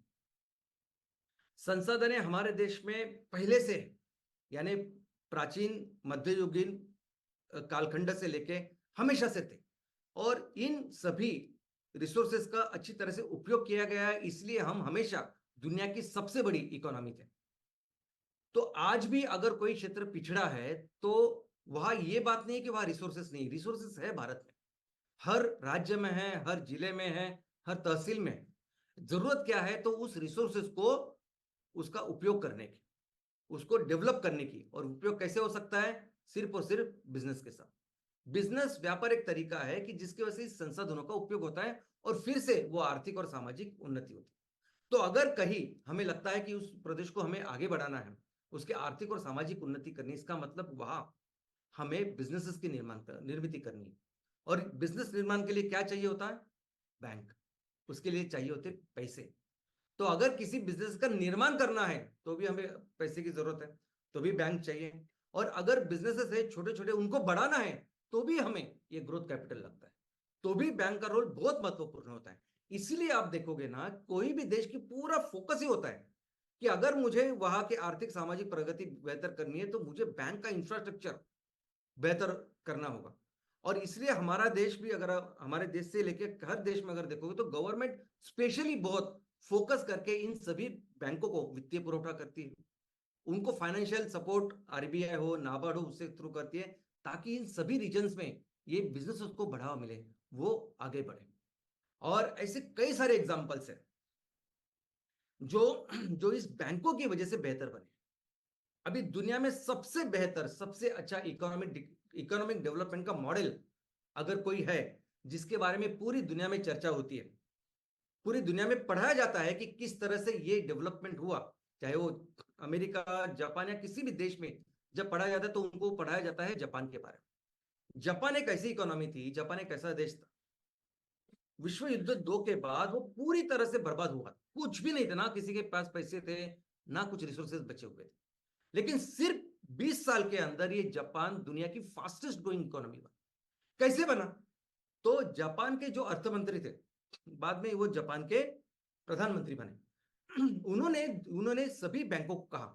संसाधन हमारे देश में पहले से, यानी प्राचीन मध्ययुगीन कालखंड से लेके हमेशा से थे, और इन सभी रिसोर्सेस का अच्छी तरह से उपयोग किया गया है, इसलिए हम हमेशा दुनिया की सबसे बड़ी इकोनॉमी थे। तो आज भी अगर कोई क्षेत्र पिछड़ा है तो वहां ये बात नहीं कि वहां रिसोर्सेस नहीं, रिसोर्सेस है भारत में, हर राज्य में है, हर जिले में है, हर तहसील में है। जरूरत क्या है, तो उस रिसोर्सेस को, उसका उपयोग करने की, उसको डेवलप करने की। और उपयोग कैसे हो सकता है? सिर्फ और सिर्फ बिजनेस के साथ। बिजनेस, व्यापार एक तरीका है कि जिसकी वजह से इस संसाधनों का उपयोग होता है और फिर से वो आर्थिक और सामाजिक उन्नति होती है। तो अगर कहीं हमें लगता है कि उस प्रदेश को हमें आगे बढ़ाना है, उसके आर्थिक और सामाजिक उन्नति करनी, इसका मतलब वहां हमें बिजनेसेस की निर्मित करनी है। और बिजनेस निर्माण के लिए क्या चाहिए होता है? बैंक। उसके लिए चाहिए होते पैसे। तो अगर किसी बिजनेस का निर्माण करना है तो भी हमें पैसे की जरूरत है, तो भी बैंक चाहिए। और अगर बिजनेसेस है छोटे छोटे, उनको बढ़ाना है तो भी हमें ये ग्रोथ कैपिटल लगता है, तो भी बैंक का रोल बहुत महत्वपूर्ण होता है। इसीलिए आप देखोगे ना, कोई भी देश की पूरा फोकस ही होता है कि अगर मुझे वहां की आर्थिक सामाजिक प्रगति बेहतर करनी है तो मुझे बैंक का इंफ्रास्ट्रक्चर बेहतर करना होगा। और इसलिए हमारा देश भी, अगर हमारे देश से लेके हर देश में अगर देखोगे तो गवर्नमेंट स्पेशली बहुत फोकस करके इन सभी बैंकों को वित्तीय पुरवठा करती है, उनको फाइनेंशियल सपोर्ट आरबीआई हो, नाबार्ड हो, उससे थ्रू करती है, ताकि इन सभी रीजन्स में ये बिजनेस को बढ़ावा मिले, वो आगे बढ़े। और ऐसे कई सारे एग्जांपल्स हैं जो जो इस बैंकों की वजह से बेहतर बने। अभी दुनिया में सबसे बेहतर, सबसे अच्छा इकोनॉमिक डेवलपमेंट का मॉडल अगर कोई है जिसके बारे में पूरी दुनिया में चर्चा होती है, पूरी दुनिया में पढ़ाया जाता है कि किस तरह से ये डेवलपमेंट हुआ, चाहे वो अमेरिका, जापान या किसी भी देश में जब पढ़ाया जाता है तो उनको पढ़ाया जाता है जापान के बारे में। जापान एक ऐसी इकोनॉमी थी, जापान एक ऐसा देश था, विश्व युद्ध 2 के बाद वो पूरी तरह से बर्बाद हुआ, कुछ भी नहीं था, ना किसी के पास पैसे थे, ना कुछ रिसोर्सेज बचे हुए थे। लेकिन सिर्फ 20 साल के अंदर ये जापान दुनिया की फास्टेस्ट ग्रोइंग इकोनॉमी बना। कैसे बना? तो जापान के जो अर्थमंत्री थे, बाद में वो जापान के प्रधानमंत्री बने, उन्होंने सभी बैंकों को कहा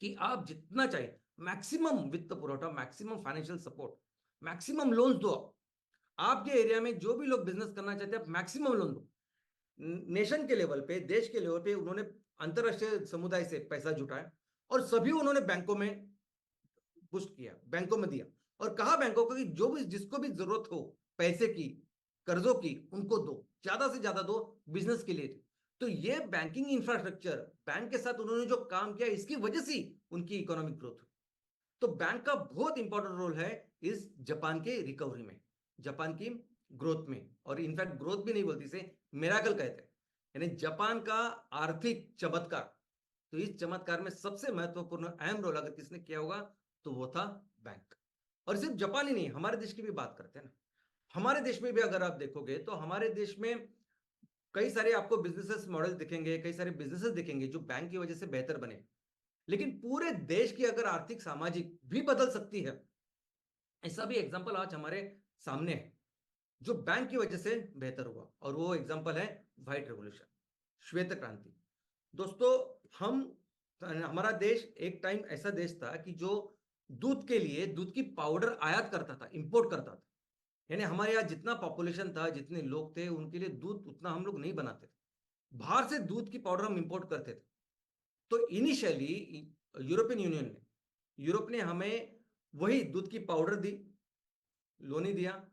कि आप जितना चाहिए मैक्सिमम वित्त पुरवठा, maximum financial support, maximum loan दो। आपके एरिया में जो भी लोग बिजनेस करना चाहते हैं आप मैक्सिमम लोन दो। नेशन के लेवल पे, देश के लेवल पे उन्होंने अंतरराष्ट्रीय समुदाय से पैसा जुटाया और सभी उन्होंने बैंकों में पुश किया, बैंकों में दिया और कहा बैंकों को कि जो भी जिसको भी जरूरत हो पैसे की, कर्जों की, उनको दो, ज्यादा से ज्यादा दो, बिजनेस के लिए। तो ये बैंकिंग इंफ्रास्ट्रक्चर, बैंक के साथ उन्होंने जो काम किया, इसकी वजह से उनकी इकोनॉमिक ग्रोथ। तो बैंक का बहुत इंपॉर्टेंट रोल है इस जापान के रिकवरी में, जापान की ग्रोथ में। और इनफैक्ट ग्रोथ भी नहीं बोलती, इसे मिराकल कहते हैं, यानी जापान का आर्थिक चमत्कार। तो इस चमत्कार में सबसे महत्वपूर्ण अहम रोल अगर किसने किया होगा तो वो था बैंक। और सिर्फ जापान ही नहीं, हमारे देश की भी बात करते हैं ना, हमारे देश में भी अगर आप देखोगे तो हमारे देश में कई सारे आपको बिजनेसेस मॉडल दिखेंगे, कई सारे बिजनेसेस दिखेंगे जो बैंक की वजह से बेहतर बने। लेकिन पूरे देश की अगर आर्थिक सामाजिक भी बदल सकती है, ऐसा भी एग्जांपल आज हमारे सामने है जो बैंक की वजह से बेहतर हुआ, और वो एग्जांपल है व्हाइट रेवोल्यूशन, श्वेत क्रांति। दोस्तों, हमारा देश एक टाइम ऐसा देश था कि जो दूध के लिए दूध की पाउडर आयात करता था, इंपोर्ट करता था। यानी हमारे यहाँ जितना पॉपुलेशन था, जितने लोग थे, उनके लिए दूध उतना हम लोग नहीं बनाते थे, बाहर से दूध की पाउडर हम इंपोर्ट करते थे। तो इनिशियली यूरोपियन यूनियन ने, यूरोप ने हमें वही दूध की पाउडर दी, लोनी दिया,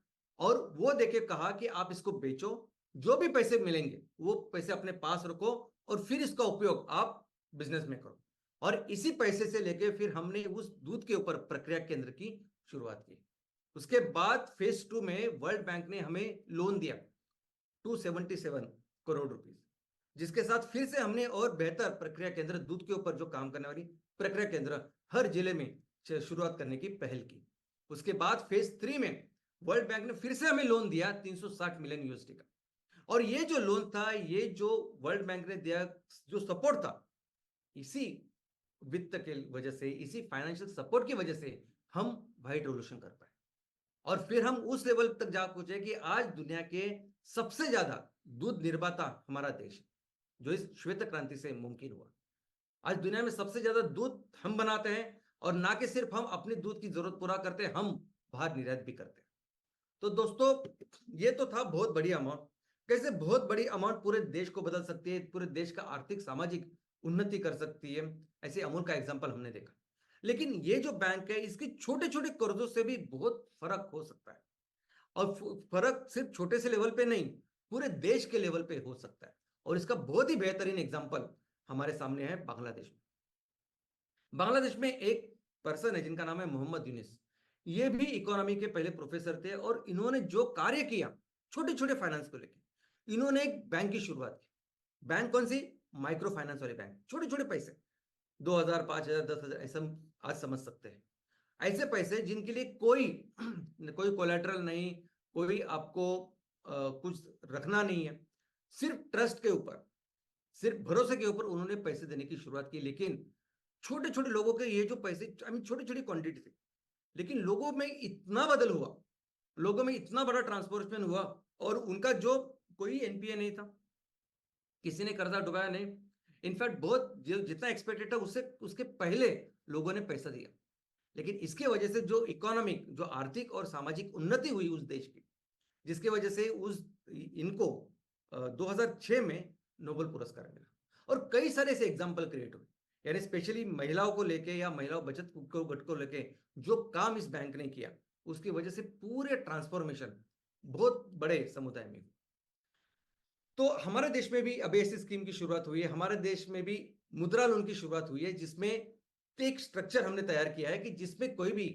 और वो देके कहा कि आप इसको बेचो, जो भी पैसे मिलेंगे वो पैसे अपने पास रखो और फिर इसका उपयोग आप बिजनेस में करो। और इसी पैसे से लेके फिर हमने उस दूध के ऊपर प्रक्रिया केंद्र की शुरुआत की। उसके बाद फेज 2 में वर्ल्ड बैंक ने हमें लोन दिया 277 करोड़ रुपीस, जिसके साथ फिर से हमने और बेहतर प्रक्रिया केंद्र, दूध के ऊपर जो काम करने वाली प्रक्रिया केंद्र हर जिले में शुरुआत करने की पहल की। उसके बाद फेज 3 में वर्ल्ड बैंक ने फिर से हमें लोन दिया 360 मिलियन यूएसडी का। और ये जो लोन था, ये जो वर्ल्ड बैंक ने दिया, जो सपोर्ट था, इसी वित्त के वजह से, इसी फाइनेंशियल सपोर्ट की वजह से हम व्हाइट रेवोल्यूशन कर पाए। और फिर हम उस लेवल तक जा पहुंचे कि आज दुनिया के सबसे ज्यादा दूध निर्माता हमारा देश, जो इस श्वेत क्रांति से मुमकिन हुआ। आज दुनिया में सबसे ज्यादा दूध हम बनाते हैं, और ना कि सिर्फ हम अपनी दूध की जरूरत पूरा करते हैं, हम बाहर निर्यात भी करते हैं। तो दोस्तों, ये तो था बहुत बड़ी अमाउंट। कैसे बहुत बड़ी अमाउंट पूरे देश को बदल सकती है, पूरे देश का आर्थिक सामाजिक उन्नति कर सकती है, ऐसे अमूल का एग्जांपल हमने देखा। लेकिन ये जो बैंक है, इसके छोटे छोटे कर्जों से भी बहुत फर्क हो सकता है, और फर्क सिर्फ छोटे से लेवल पे नहीं, पूरे देश के लेवल पे हो सकता है। और इसका बहुत ही बेहतरीन एग्जांपल हमारे सामने है बांग्लादेश में। बांग्लादेश में एक पर्सन है जिनका नाम है मोहम्मद यूनिस। ये भी इकोनॉमी के पहले प्रोफेसर थे, और इन्होंने जो कार्य किया छोटे छोटे फाइनेंस को लेकर, इन्होंने एक बैंक की शुरुआत की। बैंक कौन सी? माइक्रो फाइनेंस वाले बैंक, छोटे छोटे पैसे, 2000, 5000, 10,000, ऐसा आज समझ सकते हैं। ऐसे पैसे जिनके लिए कोई कोई कोलेटरल नहीं, कोई आपको कुछ रखना नहीं है, सिर्फ ट्रस्ट के ऊपर, सिर्फ भरोसे के ऊपर उन्होंने पैसे देने की शुरुआत की। लेकिन छोटे छोटे लोगों के ये जो पैसे, छोटी छोटी क्वांटिटी थी, लेकिन लोगों में इतना बदल हुआ, लोगों में इतना बड़ा ट्रांसफॉर्मेशन हुआ, और उनका जो कोई एनपीए नहीं था, किसी ने कर्जा डुबाया नहीं। इनफैक्ट बहुत जितना एक्सपेक्टेड था उससे, उसके पहले लोगों ने पैसा दिया। लेकिन इसके वजह से जो इकोनॉमिक, जो आर्थिक और सामाजिक उन्नति हुई उस देश की, जिसके वजह से इनको 2006 में नोबेल पुरस्कार मिला। और कई सारे ऐसे एग्जाम्पल क्रिएट हुए, यानी स्पेशली महिलाओं को लेके या महिलाओं बचत गट को लेके जो काम इस बैंक ने किया, उसकी वजह से पूरे ट्रांसफॉर्मेशन बहुत बड़े समुदाय में। तो हमारे देश में भी अभी ऐसी स्कीम की शुरुआत हुई है, हमारे देश में भी मुद्रा लोन की शुरुआत हुई है, जिसमें एक स्ट्रक्चर हमने तैयार किया है कि जिसमें कोई भी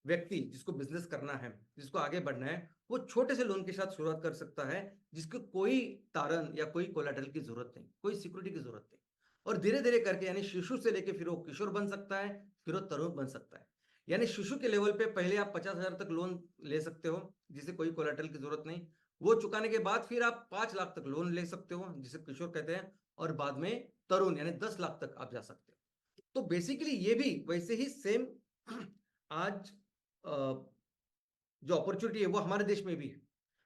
व्यक्ति जिसको बिजनेस करना है, जिसको आगे बढ़ना है, वो छोटे से लोन के साथ शुरुआत कर सकता है, जिसको कोई तारण या कोई कोलेटरल की जरूरत नहीं, कोई सिक्योरिटी की जरूरत नहीं। और धीरे धीरे करके यानी शिशु से लेके फिर वो किशोर बन सकता है, फिर वो तरुण बन सकता है। यानी शिशु के लेवल पे पहले आप 50,000 तक लोन ले सकते हो, जिसे कोई कोलेटरल की जरूरत नहीं। वो चुकाने के बाद फिर आप 5 लाख तक लोन ले सकते हो, जिसे किशोर कहते हैं। और बाद में तरुण यानी 10 लाख तक आप जा सकते हो। तो बेसिकली ये भी वैसे ही सेम आज जो अपॉर्चुनिटी है वो हमारे देश में भी है।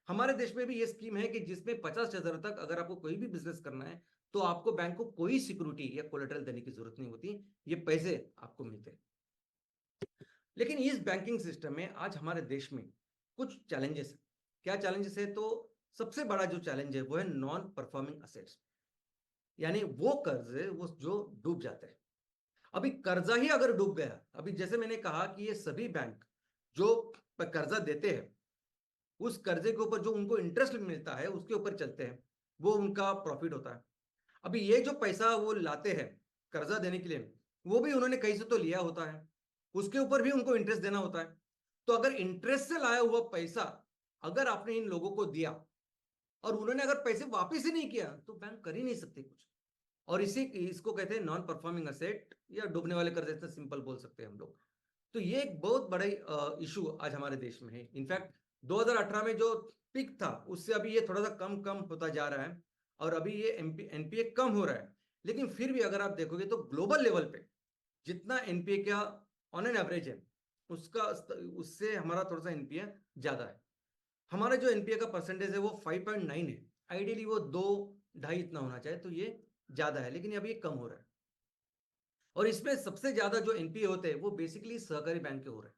हमारे देश में भी ये स्कीम है कि जिसमें 50,000 तक अगर आपको कोई भी बिजनेस करना है तो आपको बैंक को कोई सिक्योरिटी या कोलेटरल देने की जरूरत नहीं होती, ये पैसे आपको मिलते हैं। लेकिन इस बैंकिंग सिस्टम में आज हमारे देश में कुछ चैलेंजेस है। क्या चैलेंजेस है? तो सबसे बड़ा जो चैलेंज है वो है नॉन परफॉर्मिंग असेट्स, यानी वो कर्ज वो जो डूब जाते हैं। अभी कर्जा ही अगर डूब गया, अभी जैसे मैंने कहा कि ये सभी बैंक जो कर्जा देते हैं उस कर्जे के ऊपर जो उनको इंटरेस्ट मिलता है उसके ऊपर चलते हैं, वो उनका प्रॉफिट होता है। अभी ये जो पैसा वो लाते हैं कर्जा देने के लिए, वो भी उन्होंने कहीं से तो लिया होता है, उसके ऊपर भी उनको इंटरेस्ट देना होता है। तो अगर इंटरेस्ट से लाया हुआ पैसा अगर आपने इन लोगों को दिया और उन्होंने अगर पैसे वापस ही नहीं किया तो बैंक कर ही नहीं सकते कुछ। और इसको कहते हैं नॉन परफॉर्मिंग असेट या डूबने वाले कर्ज, इतना सिंपल बोल सकते हैं हम लोग। तो ये एक बहुत बड़ा इशू आज हमारे देश में है। इनफैक्ट 2018 में जो पिक था उससे अभी ये थोड़ा सा कम कम होता जा रहा है और अभी ये एनपीए कम हो रहा है। लेकिन फिर भी अगर आप देखोगे तो ग्लोबल लेवल पे जितना एनपीए का ऑन एन एवरेज है उसका उससे हमारा थोड़ा सा एनपीए ज्यादा है। हमारा जो एनपीए का परसेंटेज है वो 5.9 है, आइडियली वो 2-2.5 इतना होना चाहिए, तो ये ज्यादा है, लेकिन अभी ये कम हो रहा है। और इसमें सबसे ज्यादा जो एनपीए होते हैं वो बेसिकली सहकारी बैंक के हो रहे हैं।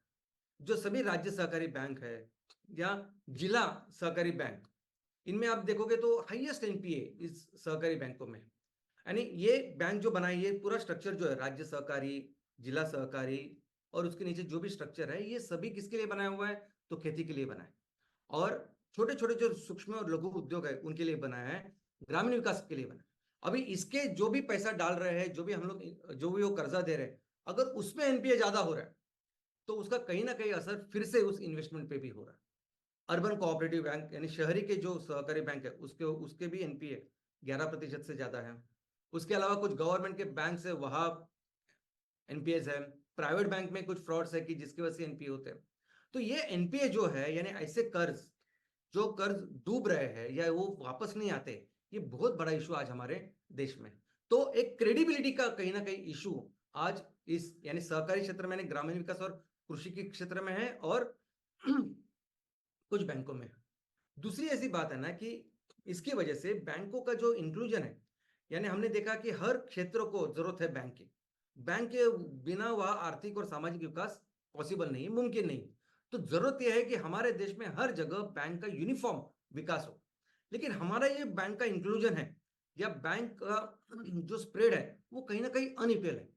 जो सभी राज्य सहकारी बैंक है या जिला सहकारी बैंक, इनमें आप देखोगे तो हाईएस्ट एनपीए इस सहकारी बैंकों में। यानी ये बैंक जो बनाए, ये पूरा स्ट्रक्चर जो है राज्य सहकारी, जिला सहकारी और उसके नीचे जो भी स्ट्रक्चर है, ये सभी किसके लिए बनाया हुआ है? तो खेती के लिए बना है। और छोटे छोटे जो सूक्ष्म और लघु उद्योग है उनके लिए बनाया है, ग्रामीण विकास के लिए बना है। अभी इसके जो भी पैसा डाल रहे हैं, जो भी हम लोग जो भी वो कर्जा दे रहे हैं, अगर उसमें एनपीए ज्यादा हो रहा है तो उसका कहीं ना कहीं असर फिर से उस इन्वेस्टमेंट पे भी हो रहा है। अर्बन कोऑपरेटिव बैंक यानी शहरी के जो सहकारी बैंक है उसके उसके भी एनपीए 11% से ज्यादा है। उसके अलावा कुछ गवर्नमेंट के बैंक है वहां एनपीएस है। प्राइवेट बैंक में कुछ फ्रॉड्स है कि जिसकी वजह से एनपीए होते हैं। तो ये एनपीए जो है यानी ऐसे कर्ज जो कर्ज डूब रहे हैं या वो वापस नहीं आते, ये बहुत बड़ा इशू आज हमारे देश में। तो एक क्रेडिबिलिटी का कहीं ना कहीं इशू आज इस यानी सहकारी क्षेत्र में, ग्रामीण विकास और कृषि के क्षेत्र में है और कुछ बैंकों में। दूसरी ऐसी बात है ना कि इसकी वजह से बैंकों का जो इंक्लूजन है, यानी हमने देखा कि हर क्षेत्र को जरूरत है बैंक की। बैंक के बिना वह आर्थिक और सामाजिक विकास पॉसिबल नहीं, मुमकिन नहीं। तो जरूरत यह है कि हमारे देश में हर जगह बैंक का यूनिफॉर्म विकास हो। लेकिन हमारा ये बैंक का इंक्लूजन है या बैंक का जो स्प्रेड है वो कहीं ना कहीं अनइक्वल है।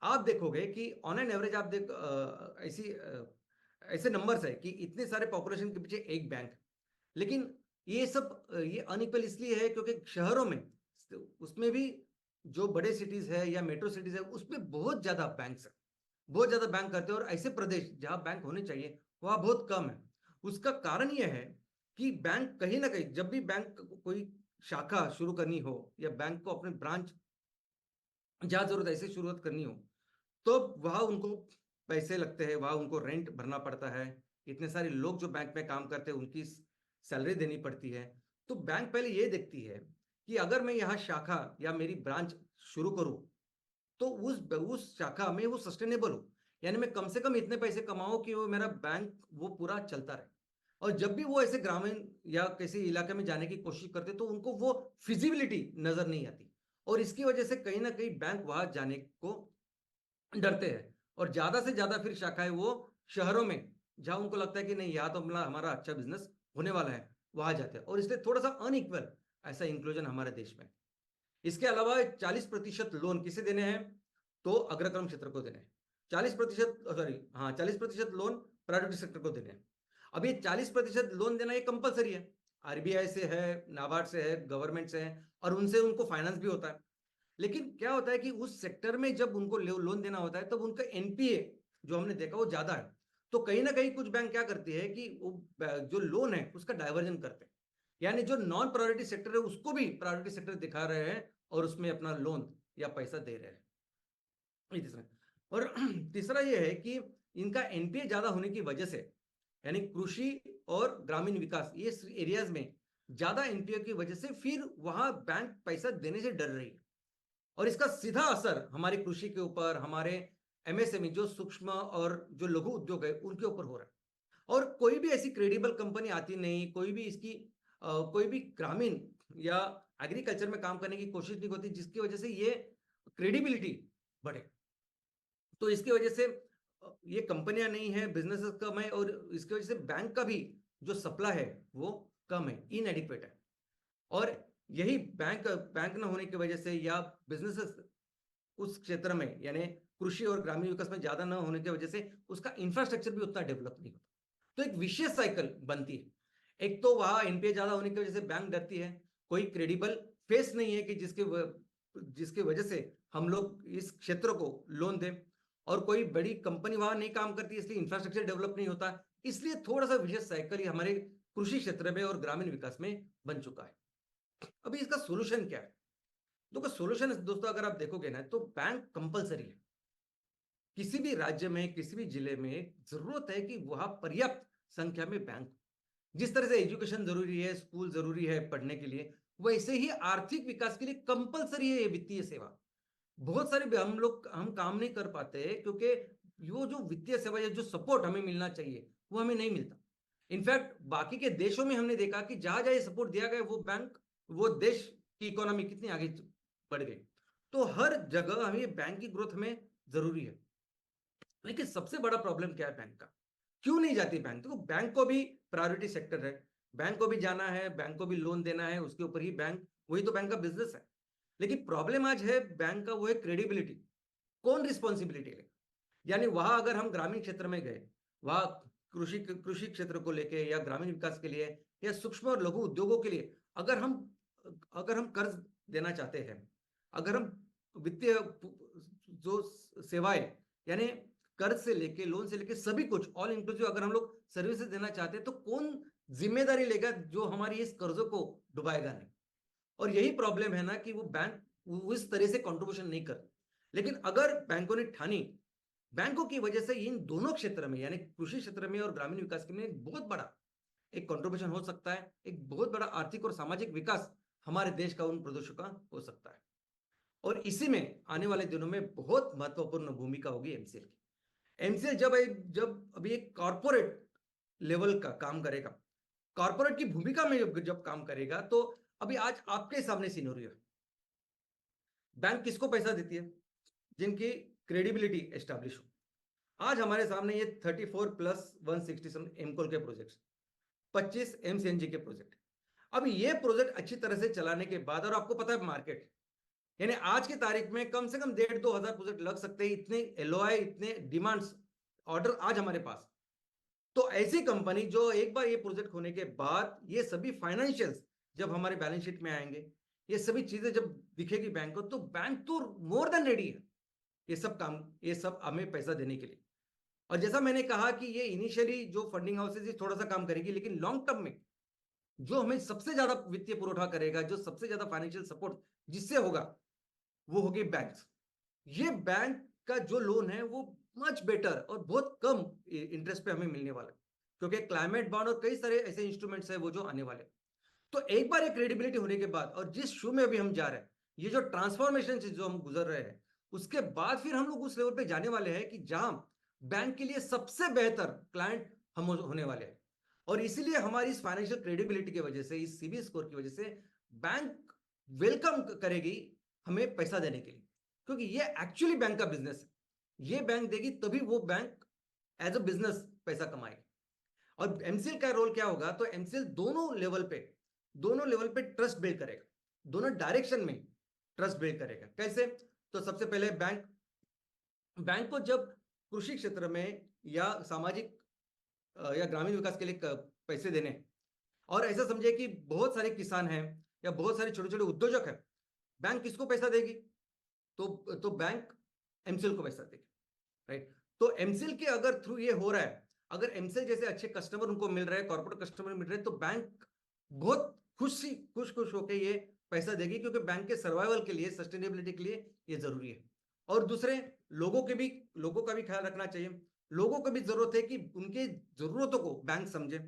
आप देखोगे कि ऑन एन एवरेज आप देख ऐसी ऐसे नंबर्स है कि इतने सारे पॉपुलेशन के पीछे एक बैंक, लेकिन ये सब ये अनइक्वल इसलिए है क्योंकि शहरों में उसमें भी जो बड़े सिटीज है या मेट्रो सिटीज है उसमें बहुत ज्यादा बैंक्स है, बहुत ज्यादा बैंक करते हैं। और ऐसे प्रदेश जहां बैंक होने चाहिए वहां बहुत कम है। उसका कारण यह है कि बैंक कहीं ना कहीं जब भी बैंक कोई शाखा शुरू करनी हो या बैंक को अपने ब्रांच जहां जरूरत ऐसे शुरुआत करनी हो तो वहां उनको पैसे लगते हैं, वहां उनको रेंट भरना पड़ता है, इतने सारे लोग जो बैंक में काम करते हैं उनकी सैलरी देनी पड़ती है। तो बैंक पहले ये देखती है कि अगर मैं यहाँ शाखा या मेरी ब्रांच शुरू करूं तो उस शाखा में वो सस्टेनेबल हो, यानी मैं कम से कम इतने पैसे कमाऊं कि वो मेरा बैंक वो पूरा चलता रहे। और जब भी वो ऐसे ग्रामीण या किसी इलाके में जाने की कोशिश करते तो उनको वो फिजिबिलिटी नजर नहीं आती। और इसकी वजह से कहीं ना कहीं बैंक वहां जाने को डरते हैं और ज्यादा से ज्यादा फिर शाखाएं वो शहरों में जहां उनको लगता है कि नहीं यहाँ तो हमारा अच्छा बिजनेस होने वाला है वहां जाते हैं। और इसलिए थोड़ा सा अनइक्वल ऐसा इंक्लूजन हमारे देश में। इसके अलावा 40% लोन किसे देने हैं? तो अग्रक्रम क्षेत्र को देने हैं। 40% सॉरी हाँ 40% लोन प्राइवेट सेक्टर को देने हैं। अब ये 40% लोन देना ये कंपलसरी है, आरबीआई से है, नाबार्ड से है, गवर्नमेंट से है और उनसे उनको फाइनेंस भी होता है। लेकिन क्या होता है कि उस सेक्टर में जब उनको लोन देना होता है तब उनका एनपीए जो हमने देखा वो ज्यादा है। तो कहीं ना कहीं कुछ बैंक क्या करती है कि वो जो लोन है उसका डाइवर्जन करते हैं, यानी जो नॉन प्रायोरिटी सेक्टर है उसको भी प्रायोरिटी सेक्टर दिखा रहे हैं और उसमें अपना लोन या पैसा दे रहे हैं। ये तीसरा। और तीसरा ये है कि इनका एनपीए ज्यादा होने की वजह से, यानी कृषि और ग्रामीण विकास ये एरियाज में ज्यादा एनपीए की वजह से फिर वहां बैंक पैसा देने से डर रही है, और इसका सीधा असर हमारी कृषि के ऊपर, हमारे एमएसएमई जो सूक्ष्म और जो लघु उद्योग है उनके ऊपर हो रहा है। और कोई भी ऐसी क्रेडिबल कंपनी आती नहीं, कोई भी इसकी कोई भी ग्रामीण या एग्रीकल्चर में काम करने की कोशिश नहीं होती जिसकी वजह से ये क्रेडिबिलिटी बढ़े। तो इसकी वजह से ये कंपनियां नहीं है, बिजनेसेस कम है, और इसकी वजह से बैंक का भी जो सप्लाई है वो कम है, इनएडिक्वेट है। और यही बैंक बैंक ना होने की वजह से या बिजनेसेस उस क्षेत्र में यानी कृषि और ग्रामीण विकास में ज्यादा न होने की वजह से उसका इंफ्रास्ट्रक्चर भी उतना डेवलप नहीं होता। तो एक विशेष साइकिल बनती है। एक तो वहां एनपीए ज्यादा होने की वजह से बैंक डरती है, कोई क्रेडिबल फेस नहीं है कि जिसके वजह से हम लोग इस क्षेत्र को लोन दें, और कोई बड़ी कंपनी वहां नहीं काम करती इसलिए इंफ्रास्ट्रक्चर डेवलप नहीं होता। इसलिए थोड़ा सा विशेष साइकिल ही हमारे कृषि क्षेत्र में और ग्रामीण विकास में बन चुका है। अभी इसका सोल्यूशन क्या है? तो सोल्यूशन दोस्तों अगर आप देखोगे ना तो बैंक कंपलसरी है। किसी भी राज्य में, किसी भी जिले में जरूरत है कि वहां पर्याप्त संख्या में बैंक, जिस तरह से एजुकेशन जरूरी है, स्कूल जरूरी है पढ़ने के लिए, वैसे ही आर्थिक विकास के लिए कंपलसरी है ये वित्तीय सेवा। बहुत सारे हम काम नहीं कर पाते क्योंकि वो जो वित्तीय सेवा या जो सपोर्ट हमें मिलना चाहिए वो हमें नहीं मिलता। इनफैक्ट बाकी के देशों में हमने देखा कि जहां जहां सपोर्ट दिया गया वो बैंक, वो देश की इकोनॉमी कितनी आगे बढ़ गई। तो हर जगह हमें बैंक की ग्रोथ में जरूरी है। लेकिन सबसे बड़ा प्रॉब्लम क्या है बैंक का? क्यों नहीं जाती बैंक? तो बैंक को भी प्रायोरिटी सेक्टर है, बैंक को भी जाना है, बैंक को भी लोन देना है, उसके ऊपर ही बैंक, वही तो बैंक का बिजनेस है। लेकिन प्रॉब्लम आज है बैंक का वो है क्रेडिबिलिटी। कौन रिस्पॉन्सिबिलिटी ले? यानी वहां अगर हम ग्रामीण क्षेत्र में गए, वहां कृषि क्षेत्र को लेके या ग्रामीण विकास के लिए या सूक्ष्म और लघु उद्योगों के लिए अगर हम कर्ज देना चाहते हैं, अगर हम वित्तीय जो सेवाएं यानी कर्ज से लेके लोन से लेके सभी कुछ ऑल इंक्लूसिव अगर हम लोग सर्विसेज देना चाहते हैं तो कौन जिम्मेदारी लेगा जो हमारी इस कर्जों को डुबाएगा नहीं? और यही प्रॉब्लम है ना कि वो बैंक उस तरह से कंट्रीब्यूशन नहीं कर। लेकिन अगर बैंकों ने ठानी, बैंकों की वजह से इन दोनों क्षेत्र में यानी कृषि क्षेत्र में और ग्रामीण विकास के में एक बहुत बड़ा एक कंट्रीब्यूशन हो सकता है, एक बहुत बड़ा आर्थिक और सामाजिक विकास हमारे देश का, उन प्रदेशों का हो सकता है। और इसी में आने वाले दिनों में बहुत महत्वपूर्ण भूमिका होगी एमसीएल की। एमसीएल जब अभी एक कॉर्पोरेट लेवल का काम करेगा, कॉर्पोरेट की भूमिका में जब काम करेगा, तो अभी आज आपके सामने सिनेरियो है। बैंक किसको पैसा देती है? जिनकी क्रेडिबिलिटी एस्टैब्लिश हो। आज हमारे सामने ये 34+167 एमकोल के प्रोजेक्ट, 25 एमसीएनजी के प्रोजेक्ट। अब ये प्रोजेक्ट अच्छी तरह से चलाने के बाद, और आपको पता है मार्केट, यानी आज की तारीख में कम से कम 1,500-2 हजार प्रोजेक्ट लग सकते हैं, इतने एलओआई, इतने डिमांड्स, ऑर्डर आज हमारे पास। तो ऐसी कंपनी जो एक बार ये प्रोजेक्ट होने के बाद ये सभी फाइनेंशियल्स जब हमारे बैलेंस शीट में आएंगे, ये सभी चीजें जब दिखेगी बैंक को, तो बैंक तो मोर देन रेडी है ये सब काम, ये सब हमें पैसा देने के लिए। और जैसा मैंने कहा कि ये इनिशियली जो फंडिंग हाउसेज थोड़ा सा काम करेगी, लेकिन लॉन्ग टर्म में जो हमें सबसे ज्यादा वित्तीय पुरवठा करेगा, जो सबसे ज्यादा फाइनेंशियल सपोर्ट जिससे होगा, वो होगी बैंक्स। ये बैंक का जो लोन है वो मच बेटर और बहुत कम इंटरेस्ट पे हमें मिलने वाला है, क्योंकि क्लाइमेट बॉन्ड और कई सारे ऐसे इंस्ट्रूमेंट्स है वो जो आने वाले। तो एक बार ये क्रेडिबिलिटी होने के बाद, और जिस शो में अभी हम जा रहे हैं, ये जो ट्रांसफॉर्मेशन से जो हम गुजर रहे हैं, उसके बाद फिर हम लोग उस लेवल पे जाने वाले हैं कि जहां बैंक के लिए सबसे बेहतर क्लाइंट हम होने वाले हैं। और इसीलिए हमारी इस फाइनेंशियल क्रेडिबिलिटी की वजह से, इस सीबीआई स्कोर की वजह से बैंक वेलकम करेगी हमें पैसा देने के लिए, क्योंकि ये एक्चुअली बैंक का बिजनेस है। ये बैंक देगी तभी वो बैंक एज अ बिजनेस पैसा कमाएगा। और एमसीएल का रोल क्या होगा? तो एमसीएल दोनों लेवल पे ट्रस्ट बिल्ड करेगा, दोनों डायरेक्शन में ट्रस्ट बिल्ड करेगा। कैसे? तो सबसे पहले बैंक को जब कृषि क्षेत्र में या सामाजिक या ग्रामीण विकास के लिए पैसे देने, और ऐसा समझे कि बहुत सारे किसान हैं या बहुत सारे छोटे छोटे उद्योजक हैं, बैंक किसको पैसा देगी? तो बैंक एमसीएल को पैसा देगी, राइट? तो एमसीएल के अगर थ्रू ये हो रहा है, अगर एमसेल जैसे अच्छे कस्टमर उनको मिल रहे हैं, कॉर्पोरेट कस्टमर मिल रहे हैं, तो बैंक बहुत खुश होकर ये पैसा देगी, क्योंकि बैंक के सर्वाइवल के लिए, सस्टेनेबिलिटी के लिए ये जरूरी है। और दूसरे, लोगों का भी ख्याल रखना चाहिए। लोगों को भी जरूरत है कि उनके जरूरतों को बैंक समझे,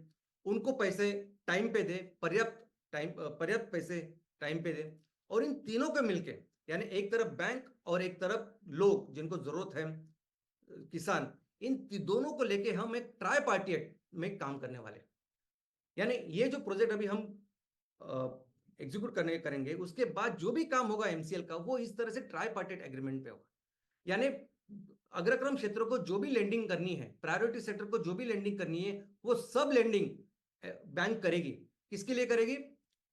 उनको पैसे टाइम पे दे, पर्याप्त पैसे टाइम पे दे। और इन तीनों को मिलके, यानी एक तरफ बैंक और एक तरफ लोग जिनको जरूरत है, किसान, इन दोनों को लेके हम एक ट्राई पार्टी एक्ट में काम करने वाले। यानी ये जो प्रोजेक्ट अभी हम एग्जीक्यूट करेंगे, उसके बाद जो भी काम होगा एमसीएल का, वो इस तरह से ट्राई पार्टी एग्रीमेंट पे होगा। यानी अग्रक्रम क्षेत्रों को जो भी लेंडिंग करनी है, प्रायोरिटी सेक्टर को जो भी लेंडिंग करनी है, वो सब लेंडिंग बैंक करेगी। किसके लिए करेगी?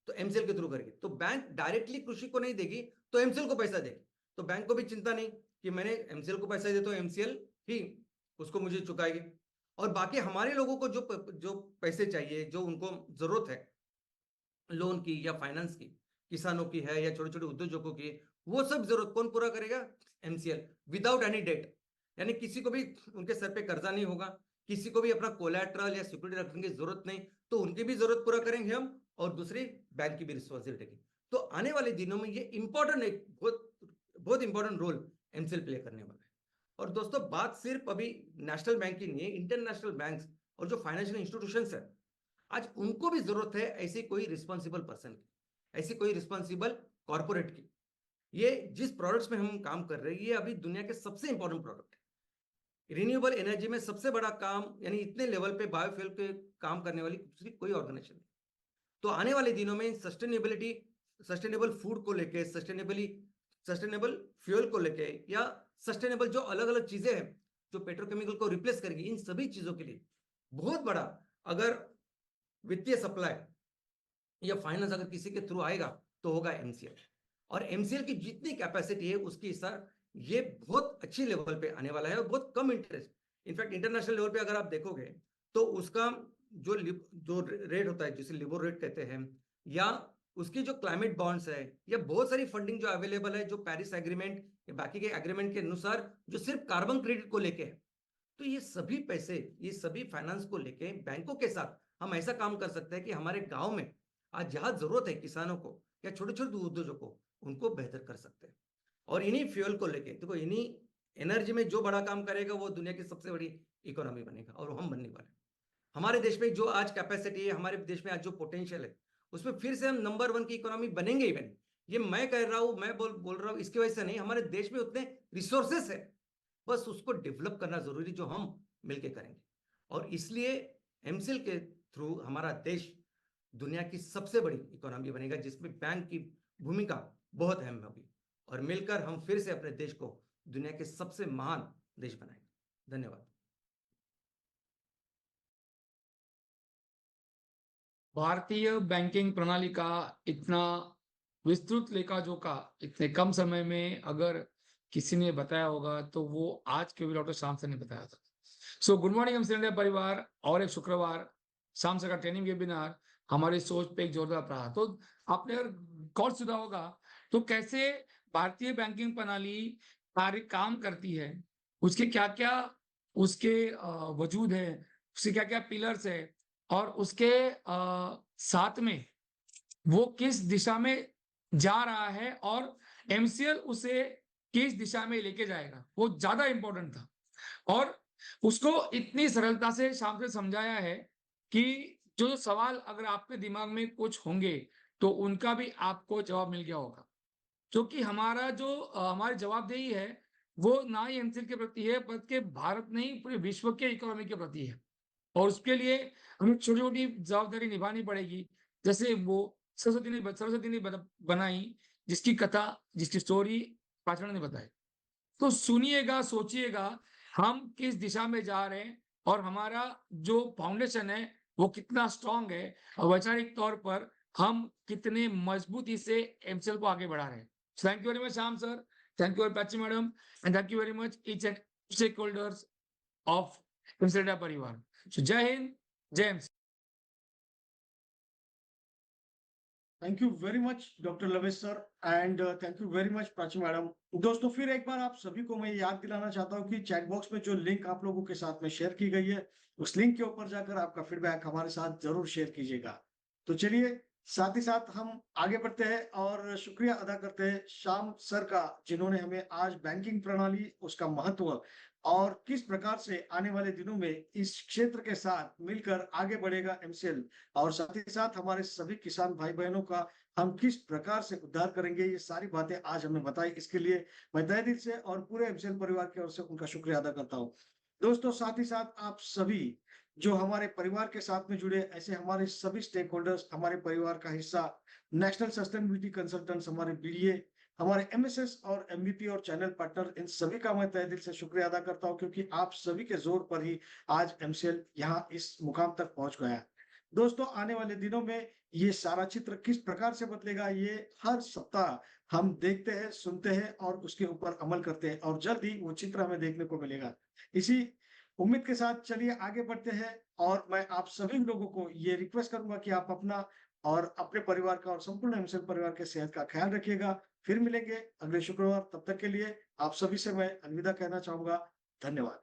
तो एमसीएल के थ्रू करेगी। तो बैंक डायरेक्टली कृषि को नहीं देगी, तो एमसीएल को पैसा देगी। तो बैंक को भी चिंता नहीं कि मैंने एमसीएल को पैसा देता हूं, एमसीएल ही उसको मुझे चुकाएगी। और बाकी हमारे लोगों को जो पैसे चाहिए, जो उनको जरूरत है लोन की या फाइनेंस की, किसानों की है या छोटे छोटे उद्योजकों की, वो सब जरूरत कौन पूरा करेगा? MCL, without any date. यानी किसी को भी उनके सर पे कर्जा नहीं होगा, किसी को भी अपना कोलैटरल या सिक्योरिटी रखने की जरूरत नहीं, तो उनकी भी जरूरत पूरा करेंगे हम, और दूसरी बैंक की भी रिस्पॉन्सिबिलिटी की। तो आने वाले दिनों में ये इंपॉर्टेंट, एक बहुत इंपॉर्टेंट रोल एमसीएल प्ले करने वाला है। और दोस्तों, बात सिर्फ अभी नेशनल बैंक की नहीं है, इंटरनेशनल बैंक्स और जो फाइनेंशियल इंस्टीट्यूशंस है, आज उनको भी जरूरत है ऐसी कोई रिस्पॉन्सिबल पर्सन की, ऐसी कोई रिस्पॉन्सिबल कॉर्पोरेट की। ये जिस प्रोडक्ट्स में हम काम कर रहे हैं, ये अभी दुनिया के सबसे इंपॉर्टेंट प्रोडक्ट है। रिन्यूएबल एनर्जी में सबसे बड़ा काम, यानी इतने लेवल पे बायोफ्यूल के काम करने वाली दूसरी कोई ऑर्गेनाइजेशन नहीं। तो आने वाले दिनों में सस्टेनेबल फूड को लेके, सस्टेनेबल फ्यूल को लेके, या सस्टेनेबल जो अलग अलग चीजें हैं जो पेट्रोकेमिकल को रिप्लेस करेगी, इन सभी चीजों के लिए बहुत बड़ा अगर वित्तीय सप्लाई या फाइनेंस अगर किसी के थ्रू आएगा, तो होगा एमसीएल। और एमसीएल की जितनी कैपेसिटी है उसकी हिसाब ये बहुत अच्छी लेवल पे आने वाला है, और बहुत कम इंटरेस्ट। इनफैक्ट इंटरनेशनल लेवल पे अगर आप देखोगे, तो उसका जो रेट होता है, जिसे लिबोर रेट कहते हैं, या उसकी जो क्लाइमेट बॉन्ड्स है, या बहुत सारी फंडिंग जो अवेलेबल है, जो पेरिस एग्रीमेंट या बाकी के एग्रीमेंट के अनुसार जो सिर्फ कार्बन क्रेडिट को लेके है, तो ये सभी पैसे, ये सभी फाइनेंस को लेके बैंकों के साथ हम ऐसा काम कर सकते हैं कि हमारे गांव में आज जहां जरूरत है किसानों को या छोटे छोटे उद्योगों को, उनको बेहतर कर सकते हैं। और इन्हीं फ्यूल को लेके, देखो, इन्हीं एनर्जी में जो बड़ा काम करेगा वो दुनिया की सबसे बड़ी इकोनॉमी बनेगा, और हम बनने वाले। हमारे देश में जो आज कैपेसिटी है, हमारे देश में आज जो पोटेंशियल है, उसमें फिर से हम नंबर 1 की इकोनॉमी बनेंगे ही बनेंगे। ये मैं कह रहा हूं, मैं बोल रहा हूं इसकी वजह से नहीं, हमारे देश में उतने रिसोर्सेस है, बस उसको डेवलप करना जरूरी, जो हम मिलकर करेंगे। और इसलिए एमसीएल के थ्रू हमारा देश दुनिया की सबसे बड़ी इकोनॉमी बनेगा, जिसमें बैंक की भूमिका बहुत अहम होगी, और मिलकर हम फिर से अपने देश को दुनिया के सबसे महान देश बनाएंगे। धन्यवाद। भारतीय बैंकिंग प्रणाली का इतना विस्तृत लेखा जोखा इतने कम समय में अगर किसी ने बताया होगा, तो वो आज के डॉक्टर शाम से ने बताया था। So good morning MCL India परिवार। और एक शुक्रवार शाम से का ट्रेनिंग वेबिनार हमारी सोच पे एक जोरदार रहा। तो आपने अगर गौर सुना होगा, तो कैसे भारतीय बैंकिंग प्रणाली कार्य काम करती है, उसके क्या क्या उसके वजूद है, उसके क्या क्या पिलर्स है, और उसके साथ में वो किस दिशा में जा रहा है, और एमसीएल उसे किस दिशा में लेके जाएगा, वो ज्यादा इंपॉर्टेंट था। और उसको इतनी सरलता से शाम से समझाया है कि जो सवाल अगर आपके दिमाग में कुछ होंगे, तो उनका भी आपको जवाब मिल गया होगा। क्योंकि हमारा जो हमारी जवाबदेही है, वो ना ही एमसीएल के प्रति है, बल्कि भारत नहीं, पूरे विश्व के इकोनॉमी के प्रति है। और उसके लिए हमें छोटी छोटी जवाबदारी निभानी पड़ेगी। जैसे वो सरस्वती ने बनाई, जिसकी कथा, जिसकी स्टोरी पाचन ने बताई। तो सुनिएगा, सोचिएगा हम किस दिशा में जा रहे हैं, और हमारा जो फाउंडेशन है वो कितना स्ट्रांग है, और वैचारिक तौर पर हम कितने मजबूती से एमसीएल को आगे बढ़ा रहे हैं। Thank you very much Shyam sir, thank you पैची madam, and thank you very much each and stakeholders of MCL India परिवार। जय हिंद, जय MCL. Thank you very much doctor Lavesh sir and thank you very much Prachi madam. दोस्तों फिर एक बार आप सभी को मैं याद दिलाना चाहता हूँ कि चैट बॉक्स में जो लिंक आप लोगों के साथ में शेयर की गई है, उस लिंक के ऊपर जाकर आपका फीडबैक हमारे साथ जरूर शेयर कीजिएगा। तो चलिए साथ ही साथ हम आगे बढ़ते हैं और शुक्रिया अदा करते हैं श्याम सर का, जिन्होंने हमें आज बैंकिंग प्रणाली, उसका महत्व और किस प्रकार से आने वाले दिनों में इस क्षेत्र के साथ मिलकर आगे बढ़ेगा एमसीएल, और साथ ही साथ हमारे सभी किसान भाई बहनों का हम किस प्रकार से उद्धार करेंगे, ये सारी बातें आज हमें बताई। इसके लिए मैं तहे दिल से और पूरे एमसीएल परिवार की ओर से उनका शुक्रिया अदा करता हूँ। दोस्तों साथ ही साथ आप सभी जो हमारे परिवार के साथ में जुड़े, ऐसे हमारे सभी स्टेक होल्डर्स, हमारे परिवार का हिस्सा, नेशनल सस्टेनेबिलिटी कंसल्टेंट्स, हमारे बीडीए, हमारे एमएसएस और एमवीपी और चैनल पार्टनर, इन सभी का मैं तहे दिल से शुक्रिया अदा करता हूं, क्योंकि आप सभी के जोर पर ही आज एमसीएल यहाँ इस मुकाम तक पहुंच गया है। दोस्तों आने वाले दिनों में ये सारा चित्र किस प्रकार से बदलेगा, ये हर सप्ताह हम देखते हैं, सुनते हैं और उसके ऊपर अमल करते हैं, और जल्द ही वो चित्र हमें देखने को मिलेगा। इसी उम्मीद के साथ चलिए आगे बढ़ते हैं, और मैं आप सभी लोगों को ये रिक्वेस्ट करूंगा कि आप अपना और अपने परिवार का और संपूर्ण एमसीएल परिवार के सेहत का ख्याल रखिएगा। फिर मिलेंगे अगले शुक्रवार, तब तक के लिए आप सभी से मैं अलविदा कहना चाहूंगा। धन्यवाद।